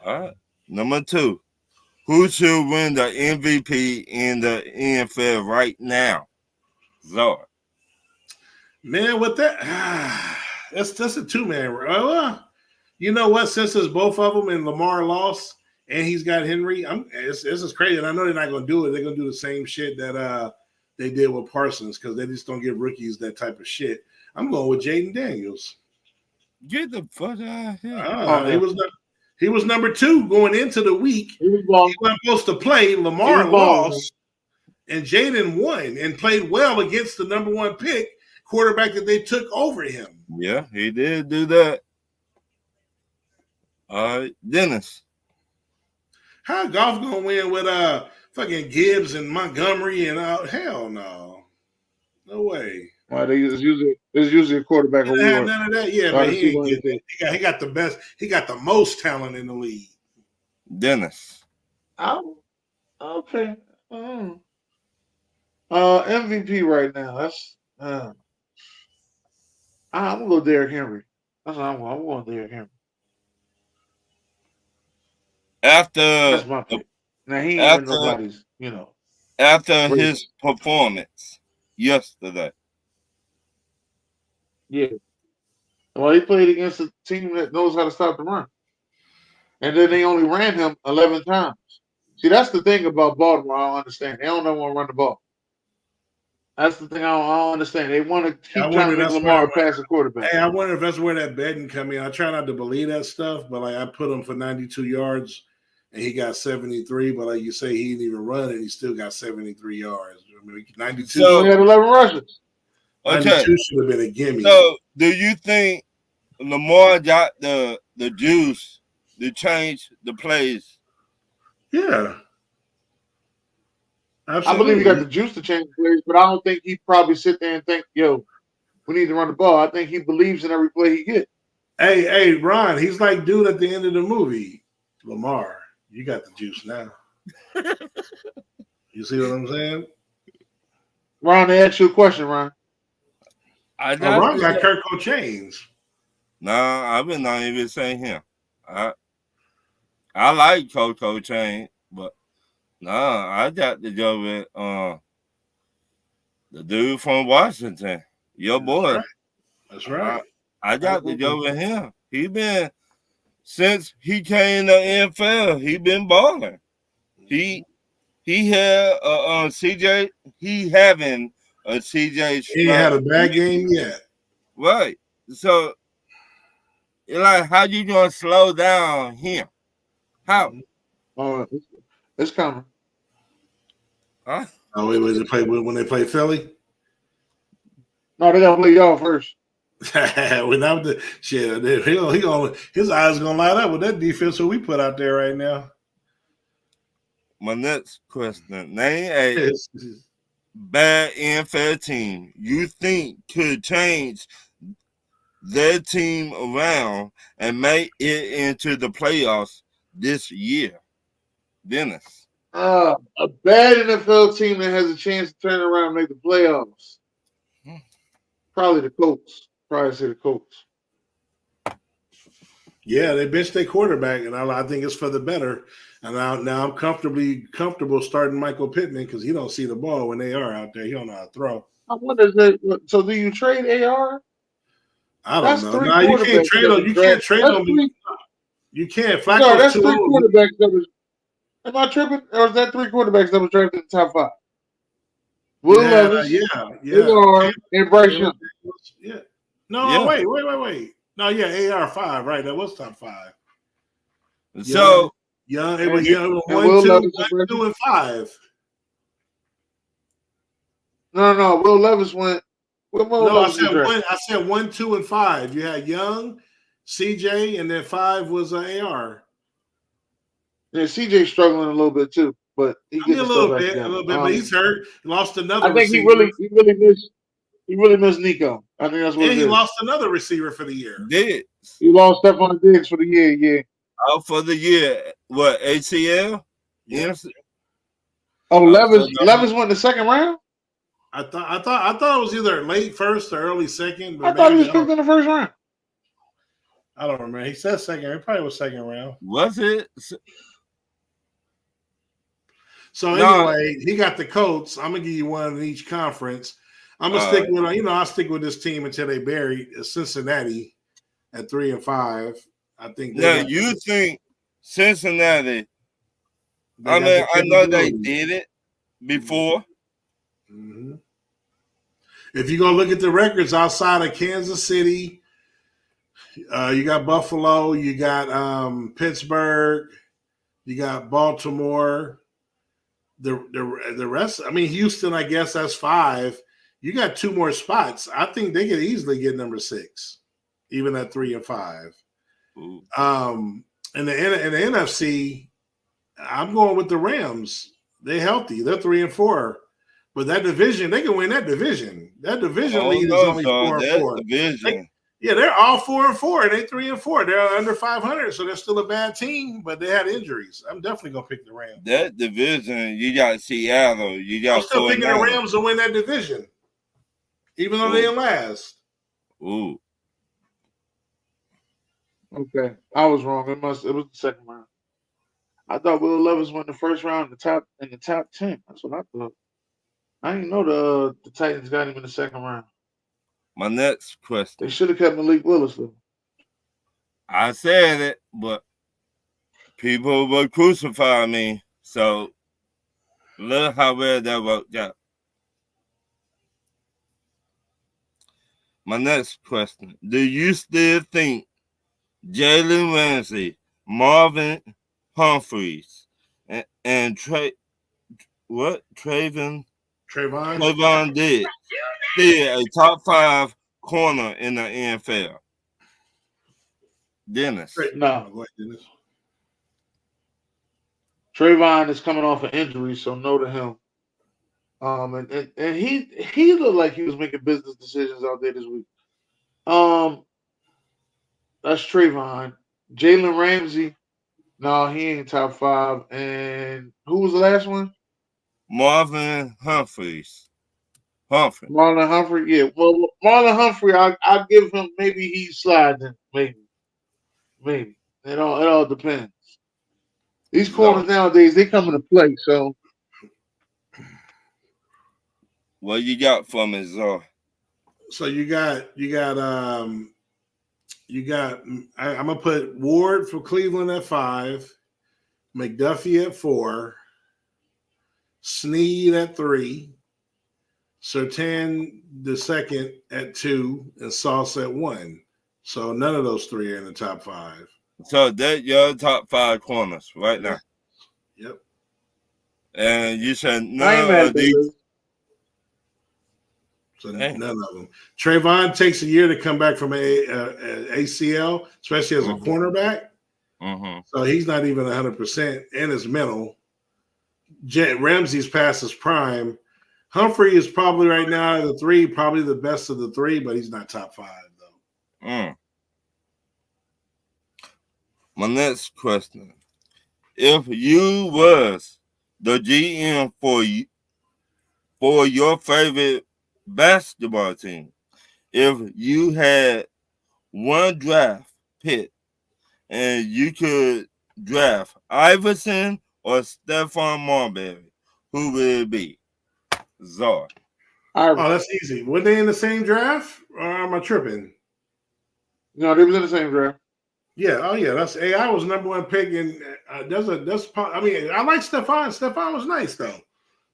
All right. Number 2. Who should win the MVP in the NFL right now? Zor. Man, with that, that's a 2-man. You know what? Since it's both of them and Lamar lost and he's got Henry, this is crazy. And I know they're not going to do it. They're going to do the same shit that they did with Parsons because they just don't give rookies that type of shit. I'm going with Jaden Daniels. Get the fuck out of here. He was number 2 going into the week. He wasn't supposed to play. Lamar lost, and Jaden won and played well against the number 1 pick quarterback that they took over him. Yeah, he did do that. All right, Dennis. How Goff gonna win with fucking Gibbs and Montgomery and hell no. No way. Well, it's usually a quarterback award. None of that. Yeah, but he ain't getting it. He got the best. He got the most talent in the league. Dennis. Oh, okay. MVP right now. That's I'm gonna go Derrick Henry. That's what I'm going Derrick Henry. That's my pick. Now he ain't nobody's, After his performance yesterday. Yeah. Well, he played against a team that knows how to stop the run. And then they only ran him 11 times. See, that's the thing about Baltimore I don't understand. They don't know want to run the ball. That's the thing I don't understand. They want to keep trying to make Lamar pass the quarterback. Hey, I wonder if that's where that betting come in. I try not to believe that stuff, but like I put him for 92 yards and he got 73. But like you say, he didn't even run and he still got 73 yards. I mean, 92. So he had 11 rushes. 92 should have been a gimme. So, do you think Lamar got the juice to change the plays? Yeah. Absolutely. I believe he got the juice to change the plays, but I don't think he probably sit there and think, yo, we need to run the ball. I think he believes in every play he gets. Hey, Ron, he's like dude at the end of the movie. Lamar, you got the juice now. You see what I'm saying? Ron, they asked you a question, Ron. Ron got Kirk Cochains. Nah, I would not even say him. I like Coco Chain, but nah, I got to go with the dude from Washington, your boy. That's right. I got to go with him. He been since he came to NFL. He been balling. He had CJ. He having a CJ. He had a bad game yet. Right. So, like, how you gonna slow down him? How? Oh, it's coming. Huh? Oh, wait, was it play when they play Philly? No, they gotta play y'all first. Without the shit, his eyes gonna light up with that defense that we put out there right now. My next question: name a bad NFL team you think could change their team around and make it into the playoffs this year. Dennis. A bad NFL team that has a chance to turn around and make the playoffs. Probably the Colts. Probably say the Colts. Yeah, they benched their quarterback, and I think it's for the better. And now I'm comfortable starting Michael Pittman because he don't see the ball when they are out there. He don't know how to throw. What is that? So do you trade AR? I don't know. No, you can't trade them. You can't trade them. You can't. Flacco's no, that's 3 quarterbacks that was. Am I tripping? Or is that 3 quarterbacks that was drafted in the top 5? Will Levis, AR, and Bryce Young. Yeah. No, wait. No, yeah, AR 5, right? That was top 5. So Young, it was young. And Will Levis was 1, 2, and 5. No. Will Levis went. Will No, I Levis was drafted? I said 1, 2, and 5. You had Young, CJ, and then 5 was AR. Yeah, CJ struggling a little bit too, but he getting a little bit, but he's hurt. He lost another. I think receiver. he really missed Nico. I think that's what And it he is. lost another receiver for the year. Did He lost Stephon Diggs for the year. Yeah. out for the year? What, ACL? Yeah. Oh, Levis went the second round. I thought it was either late first or early second. But I thought he was picked in the first round. I don't remember. He said second. It probably was second round. Was it? So anyway, he got the Colts. I'm gonna give you one in each conference. I'm gonna stick with I'll stick with this team until they bury Cincinnati at 3 and 5. I think. Now you think Cincinnati? I mean, I know they did it before. Mm-hmm. If you're gonna look at the records outside of Kansas City, you got Buffalo, you got Pittsburgh, you got Baltimore. The rest, I mean, Houston, I guess that's 5. You got 2 more spots. I think they could easily get number 6, even at 3 and 5. Ooh. In the NFC, I'm going with the Rams. They're healthy. They're 3 and 4. But that division, they can win that division. That division lead is only 4 and 4. They're all 4 and 4, and they 3 and 4. They're under 500, so they're still a bad team, but they had injuries. I'm definitely gonna pick the Rams. That division, you got Seattle. I'm still picking the Rams to win that division, even though they didn't last. Ooh. Okay, I was wrong. It was the second round. I thought Will Levis went the first round in the top 10. That's what I thought. I didn't know the Titans got him in the second round. My next question. They should have kept Malik Willis though. I said it, but people will crucify me. So look how well that worked out. My next question. Do you still think Jalen Ramsey, Marvin Humphreys, and Trayvon did still a top 5 corner in the NFL? Dennis. No. Go ahead, Dennis. Trayvon is coming off an injury, so no to him. And he looked like he was making business decisions out there this week. That's Trayvon. Jalen Ramsey, no, he ain't top 5. And who was the last one? Marvin Humphreys. Marlon Humphrey, yeah. Well, Marlon Humphrey, I'll give him, maybe he's sliding, maybe. It all depends. These corners nowadays, they come into play, so. What you got for me, Zor? So you got I'm gonna put Ward for Cleveland at 5, McDuffie at 4, Snead at 3, Surtain the second at 2, and Sauce at 1. So none of those 3 are in the top 5. So that your top 5 corners right now. Yep. And you said none of these. So none of them. Trayvon takes a year to come back from ACL, especially as a cornerback. Mm-hmm. So he's not even 100%, and his mental. Ramsey's past his prime. Humphrey is probably right now the 3, probably the best of the 3, but he's not top 5 though. My next question: if you was the GM for your favorite basketball team, if you had one draft pick and you could draft Iverson or Stephon Marbury, who would it be? Zor. Oh, that's easy. Were they in the same draft, or am I tripping? No, they was in the same draft. Yeah. Oh, yeah. That's AI was number 1 pick, and I mean, I like Stephon. Stephon was nice though,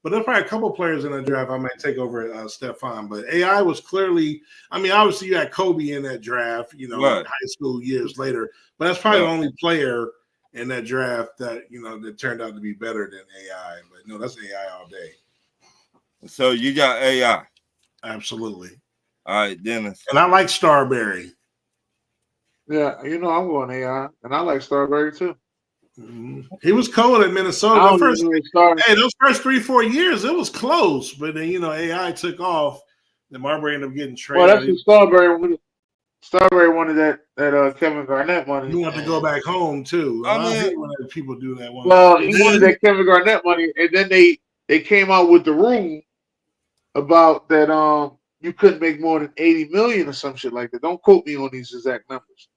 but there's probably a couple players in the draft I might take over Stephon. But AI was clearly. I mean, obviously you had Kobe in that draft, right. High school years later. But that's probably the only player in that draft that that turned out to be better than AI. But no, that's AI all day. So you got AI. Absolutely. All right, Dennis. And I like Starberry. Yeah, I'm going AI, and I like Starberry too. Mm-hmm. He was cold at Minnesota. I don't even know Those first 3-4 years, it was close. But then AI took off. Then Marbury ended up getting traded. Well, that's what Starberry wanted that Kevin Garnett money. He wanted to go back home too. I hate when people do that. Well, he wanted that Kevin Garnett money, and then they came out with the rule about that you couldn't make more than $80 million or some shit like that. Don't quote me on these exact numbers.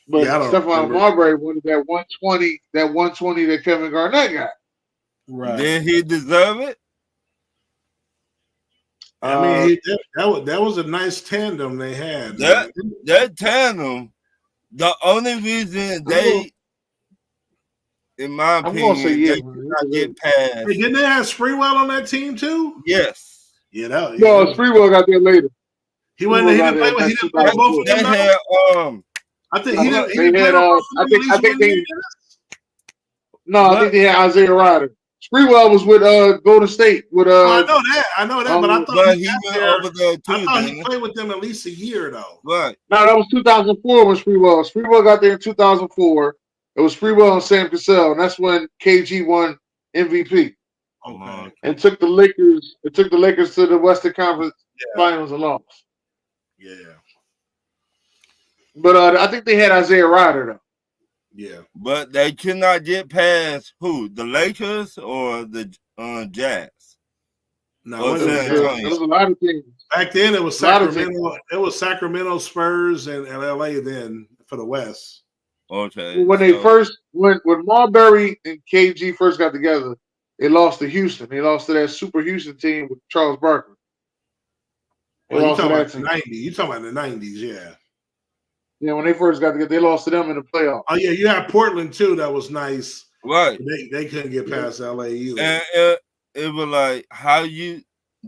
But Stephon Marbury wanted that 120 that Kevin Garnett got. Right. Did he deserve it? I mean, that was a nice tandem they had. That tandem, the only reason in my opinion, they could not get past. Hey, didn't they have Sprewell on that team too? Yes. Yeah, Sprewell got there later. He didn't play both of them. I think he didn't play I think they had Isaiah Ryder. Sprewell was with Golden State. I know that, but I thought he went over there too. I thought he played with them at least a year though. Right. No, that was 2004 when Sprewell got there in 2004. It was Sprewell and Sam Cassell, and that's when KG won MVP. Okay. And took the Lakers to the Western Conference Finals and lost. Yeah. But I think they had Isaiah Ryder though. Yeah. But they could not get past who? The Lakers or the Jazz? No, there was a lot of teams. Back then it was Sacramento. It was Sacramento, Spurs, and LA then for the West. Okay. When Marbury and KG first got together, they lost to Houston. They lost to that Super Houston team with Charles Barkley. Well, you talking about the 90s? You talking about the 90s? Yeah. Yeah, when they first got together, they lost to them in the playoffs. Oh yeah, you had Portland too. That was nice. Right. They couldn't get past LA either. And it was like,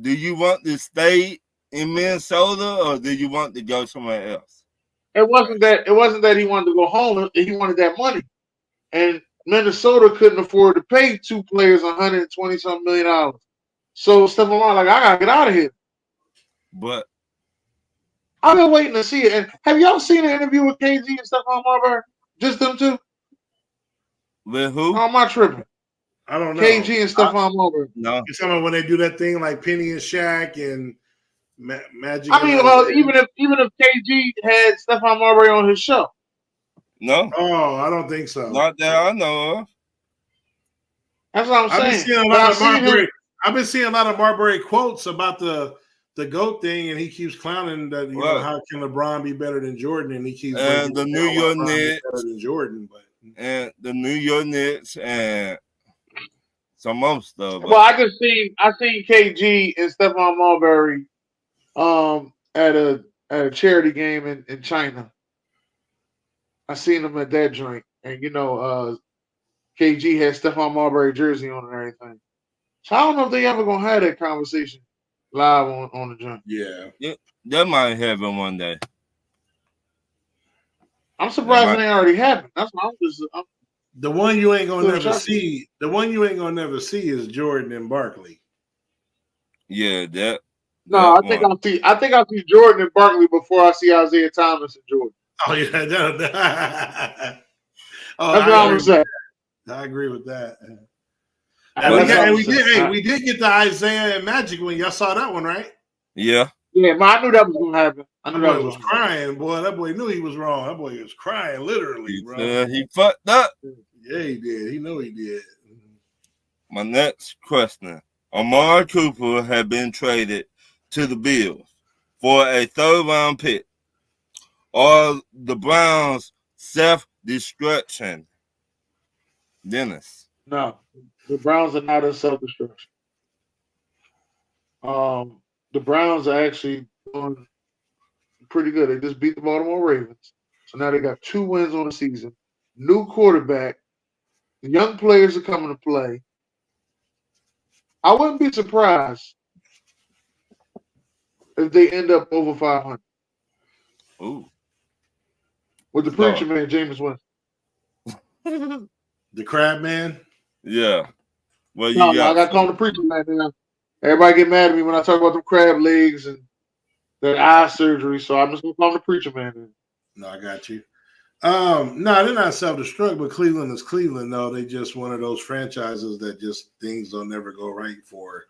do you want to stay in Minnesota or do you want to go somewhere else? It wasn't that he wanted to go home. He wanted that money, and Minnesota couldn't afford to pay two players $120-something million. So Stephon Marbury, I gotta get out of here. But I've been waiting to see it. And have y'all seen an interview with KG and Stephon Marbury? Just them two? With who? How am I tripping? I don't know. KG and Stephon Marbury. No. You're talking about when they do that thing like Penny and Shaq and Magic. I mean, even if KG had Stephon Marbury on his show. No. Oh, I don't think so. Not that I know of. That's what I'm saying. I've been seeing a lot of Marbury quotes about the GOAT thing, and he keeps clowning that how can LeBron be better than Jordan, and he keeps the New York Knicks better than Jordan, and the New York Knicks and some other stuff. Well, I seen KG and Stephon Marbury at a charity game in China. I seen them at that joint, and KG had Stephon Marbury jersey on and everything. So I don't know if they ever gonna have that conversation live on the joint. Yeah, that might happen one day. I'm surprised they already happened. That's what I'm the one you ain't gonna never see. The one you ain't gonna never see is Jordan and Barkley. Yeah, that. No, I think I'll see Jordan and Barkley before I see Isaiah Thomas and Jordan. Oh yeah, that's what I'm saying. I agree with that. We did get the Isaiah and Magic one. Y'all saw that one, right? Yeah. Yeah, but I knew that was gonna happen. I knew that was crying, boy. That boy knew he was wrong. That boy was crying, literally, bro. He fucked up. Yeah, he did. He knew he did. My next question: Amari Cooper had been traded to the Bills for a third-round pick. Or the Browns' self-destruction? Dennis. No, the Browns are not in self-destruction. The Browns are actually doing pretty good. They just beat the Baltimore Ravens. So now they got 2 wins on the season. New quarterback. Young players are coming to play. I wouldn't be surprised if they end up over 500. Ooh. With the preacher man, Jameis Winston. The Crab Man. Yeah. Well, No, you I got got to call the preacher man now. Everybody get mad at me when I talk about them crab legs and the eye surgery, so I'm just gonna call the preacher man now. No, I got you. No, they're not self-destruct, but Cleveland is Cleveland, though. They just one of those franchises that just things don't never go right for.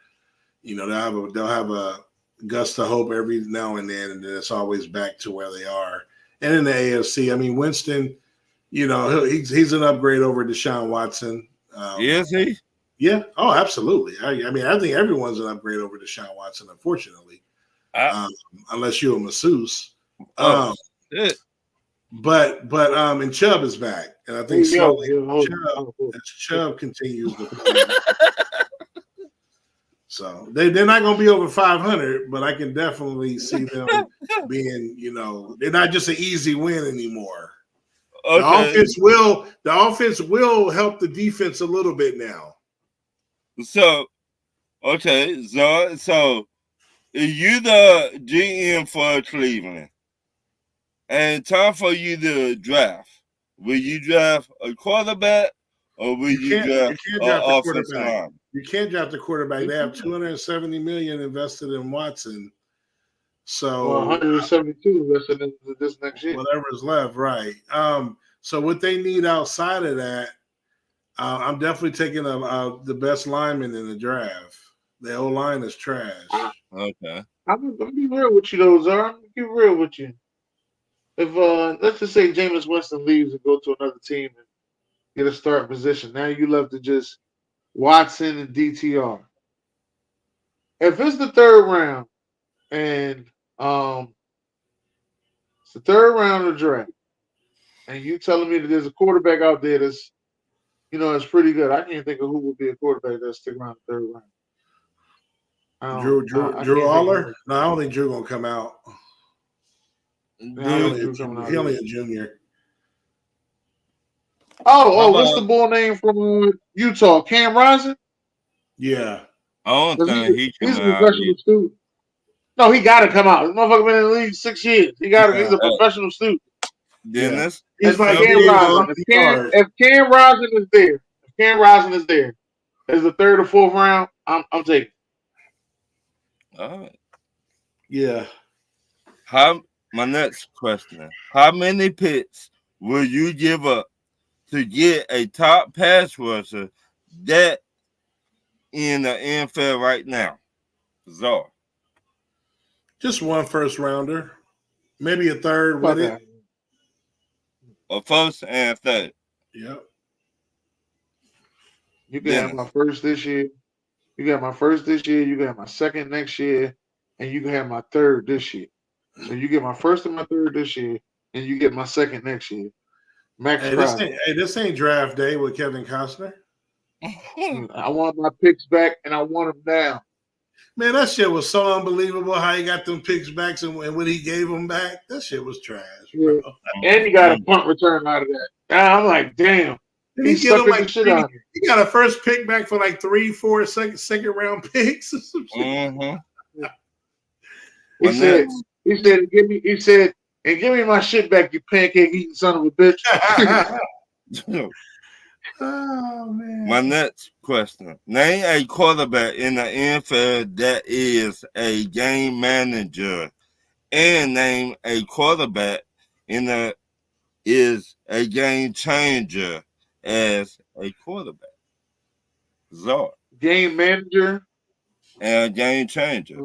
You know, they'll have a gust of hope every now and then it's always back to where they are. And in the AFC, I mean, Winston, you know, he's an upgrade over Deshaun Watson. Is he? Yeah. Oh, absolutely. I mean, I think everyone's an upgrade over Deshaun Watson, unfortunately, unless you're a masseuse. Shit. But and Chubb is back, and I think Chubb continues to play. So they're not going to be over 500, but I can definitely see them being, you know, they're not just an easy win anymore. Okay. The offense will help the defense a little bit now. So, okay, so if you the GM for Cleveland, and time for you to draft, will you draft a quarterback or will you draft an offensive line? You can't draft the quarterback. They have $270 million invested in Watson. So 172 invested in this next year. Whatever's left, right. So what they need outside of that, I'm definitely taking the best lineman in the draft. The O-line is trash. Okay. I'm gonna be real with you though, Zara. I'm gonna be real with you. If let's just say Jameis Winston leaves and go to another team and get a starting position, now you left to just Watson and DTR. If it's the third round and it's the third round of the draft, and you telling me that there's a quarterback out there that's, you know, it's pretty good. I can't think of who would be a quarterback that'll stick around the third round. Drew Aller? No, I don't think Drew gonna come out. He's only a junior. What's the bull name from Utah? Cam Rising? Yeah. I don't think he's a professional student. No, he got to come out. This motherfucker been in the league 6 years. He's a professional student. Dennis? He's like Cam Rising. If Cam Rising is there, as the third or fourth round, I'm taking. All right. Yeah. My next question: how many picks will you give up to get a top pass rusher that in the NFL right now? Czar. Just one first rounder, maybe a third with it. A first and a third. Yep. You can have my first this year. You got my first this year. You got my second next year, and you can have my third this year. So you get my first and my third this year, and you get my second next year. This ain't draft day with Kevin Costner. I want my picks back, and I want them now. Man, that shit was so unbelievable how he got them picks back, and when he gave them back, that shit was trash, bro. And he got a punt return out of that. I'm like, damn. He got a first pick back for like 3-4 second round picks or some shit. Mm-hmm. He said, give me my shit back, you pancake eating son of a bitch. Oh man. My next question. Name a quarterback in the NFL that is a game manager, and name a quarterback is a game changer as a quarterback. Czar. Game manager and a game changer.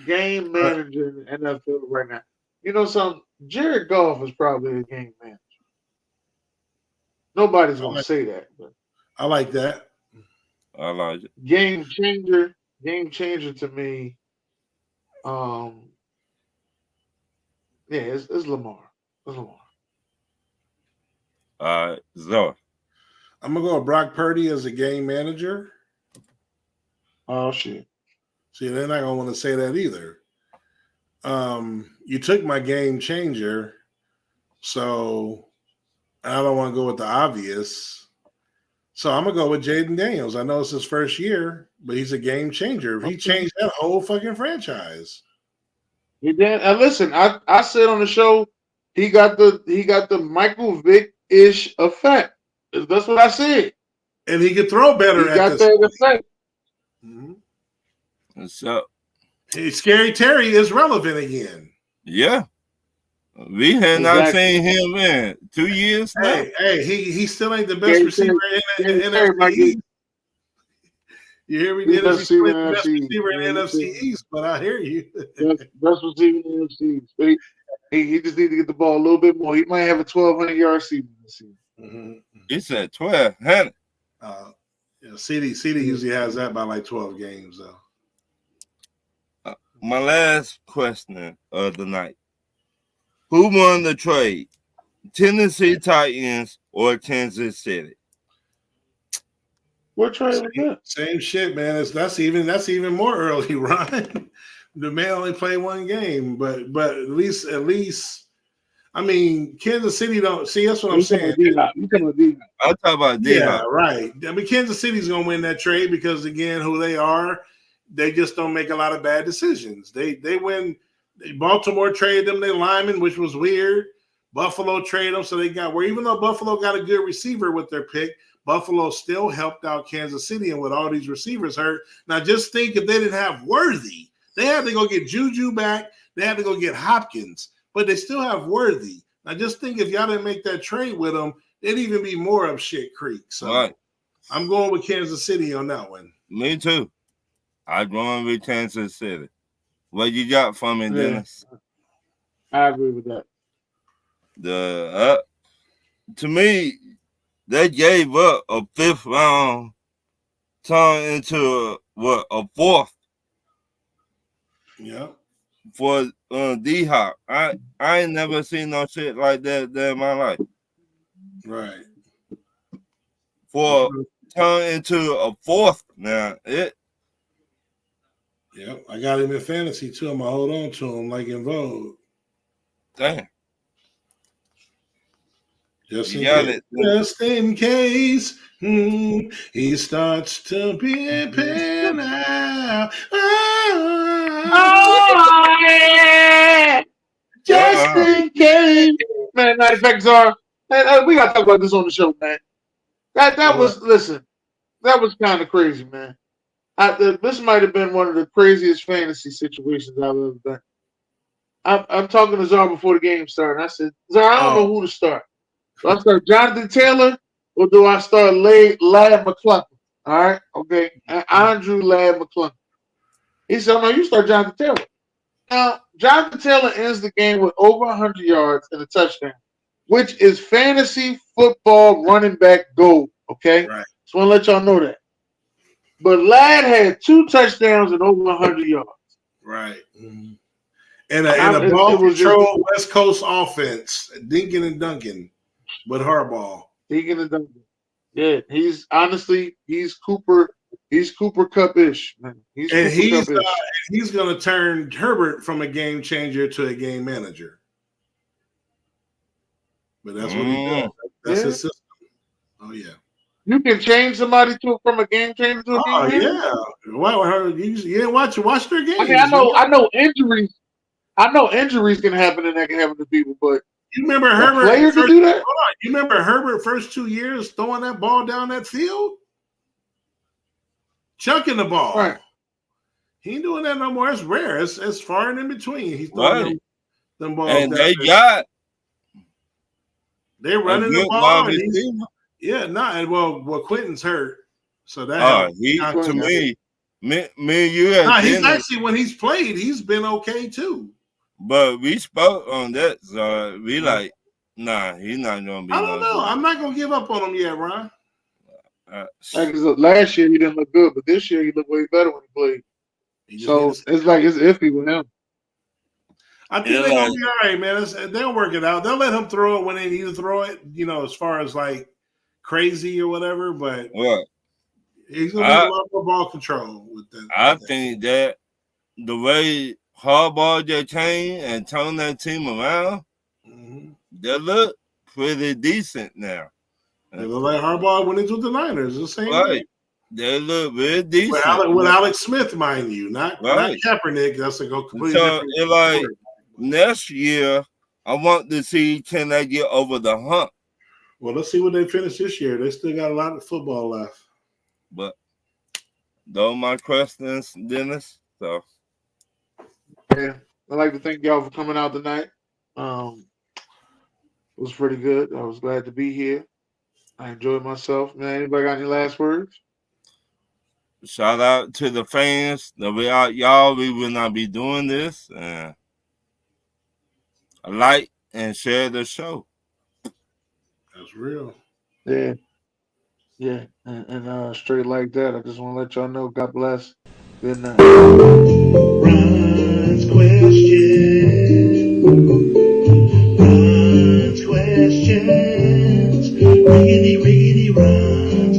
Game manager in the NFL right now. You know something? Jared Goff is probably a game manager. Nobody's gonna say that, but I like that. I like it. Game changer to me. It's Lamar. It's Lamar. Zoe. I'm gonna go with Brock Purdy as a game manager. Oh shit. See, they're not gonna want to say that either. You took my game changer, so I don't want to go with the obvious. So I'm gonna go with Jaden Daniels. I know it's his first year, but he's a game changer. He changed that whole fucking franchise. He did. And listen, I said on the show, he got the Michael Vick ish effect. That's what I said. And he could throw better He at got this that point. effect. So Hey, Scary Terry is relevant again. yeah, we had not seen him in 2 years now. Hey, he still ain't the best receiver in Terry might NFC get East. You hear me? He's The NFC still ain't the receiver best in NFC. receiver in NFC East, but I hear you. Best receiver in NFC. But he just need to get the ball a little bit more. He might have a 1,200-yard season this season. He said 1,200. Yeah, CD usually has that by like 12 games, though. My last question of the night. Who won the trade? Tennessee Titans or Kansas City? What trade was that? Same shit, man. That's even more early, Ron. The man only played one game, but at least I mean, Kansas City don't see. That's what I'm saying. I'm talking about D-Hop. Yeah, right. I mean, Kansas City's gonna win that trade because again, who they are, they just don't make a lot of bad decisions. They win. Baltimore traded them their lineman, which was weird. Buffalo traded them, so they got where even though Buffalo got a good receiver with their pick, Buffalo still helped out Kansas City, and with all these receivers hurt. Now, just think if they didn't have Worthy, they had to go get Juju back. They had to go get Hopkins, but they still have Worthy. Now, just think if y'all didn't make that trade with them, it'd even be more up shit creek. So Right. I'm going with Kansas City on that one. Me too. I'm going with Kansas City. What you got for me, Dennis? I agree with that. To me, they gave up a 5th round, turned into a 4th. Yeah. For D-Hop. I ain't never seen no shit like that in my life. Right. For turn into a 4th now. Yep. I got him in fantasy too. I'm gonna hold on to him like in Vogue. Damn. Just in case he starts to be a pen out. Oh, yeah. Just in case. Man, matter of fact, Czar, we got to talk about this on the show, man. That was, listen, that was kind of crazy, man. This might have been one of the craziest fantasy situations I've ever done. I'm talking to Czar before the game started. I said, Czar, I don't know who to start. Do I start Jonathan Taylor or do I start Ladd McClunkey? All right, okay. Andrew Ladd McClunkey. He said, no, you start Jonathan Taylor. Now, Jonathan Taylor ends the game with over 100 yards and a touchdown, which is fantasy football running back gold, okay? Right. Just want to let y'all know that. But Ladd had 2 touchdowns and over 100 yards. Right. Mm-hmm. And a ball control West Coast offense, Dinkin and Duncan with Harbaugh. Dinkin and Duncan. Yeah, he's Cooper Cup-ish, man. He's going to turn Herbert from a game changer to a game manager. But that's what he does. That's his system. Oh yeah. You can change somebody from a game changer to a game manager. Yeah. You didn't watch their games. I mean, I know injuries. I know injuries can happen and that can happen to people, but you remember Herbert? Players to do that? Hold on. You remember Herbert first 2 years throwing that ball down that field, chucking the ball. Right. He ain't doing that no more. It's rare. It's far and in between. He's throwing them balls. And they're running the ball. Well, Quentin's hurt, so that. To me, you. He's actually when he's played, he's been okay too. But we spoke on that, so we like, nah, he's not gonna be. I don't know. I'm not gonna give up on him yet, Ron. Last year he didn't look good, but this year he looked way better when he played. So it's like it's iffy with him. I think they're gonna be all right, man. They'll work it out. They'll let him throw it when they need to throw it. As far as like crazy or whatever, but he's gonna have a lot more ball control with that. I think that the way Harbaugh just came and turned that team around, they look pretty decent now. They look like Harbaugh went into the Niners. The same way. They look really decent. With Alex Smith, mind you, not Kaepernick. That's a completely different. Next year, I want to see can they get over the hump Well, let's see what they finish this year. They still got a lot of football left. But those are my questions, Dennis. So Yeah, I'd like to thank y'all for coming out tonight. It was pretty good. I was glad to be here. I enjoyed myself. Man, anybody got any last words? shout out to the fans. Without y'all, we would not be doing this. And like and share the show. That's real. Yeah, yeah, and straight like that. I just want to let y'all know. God bless. Good night.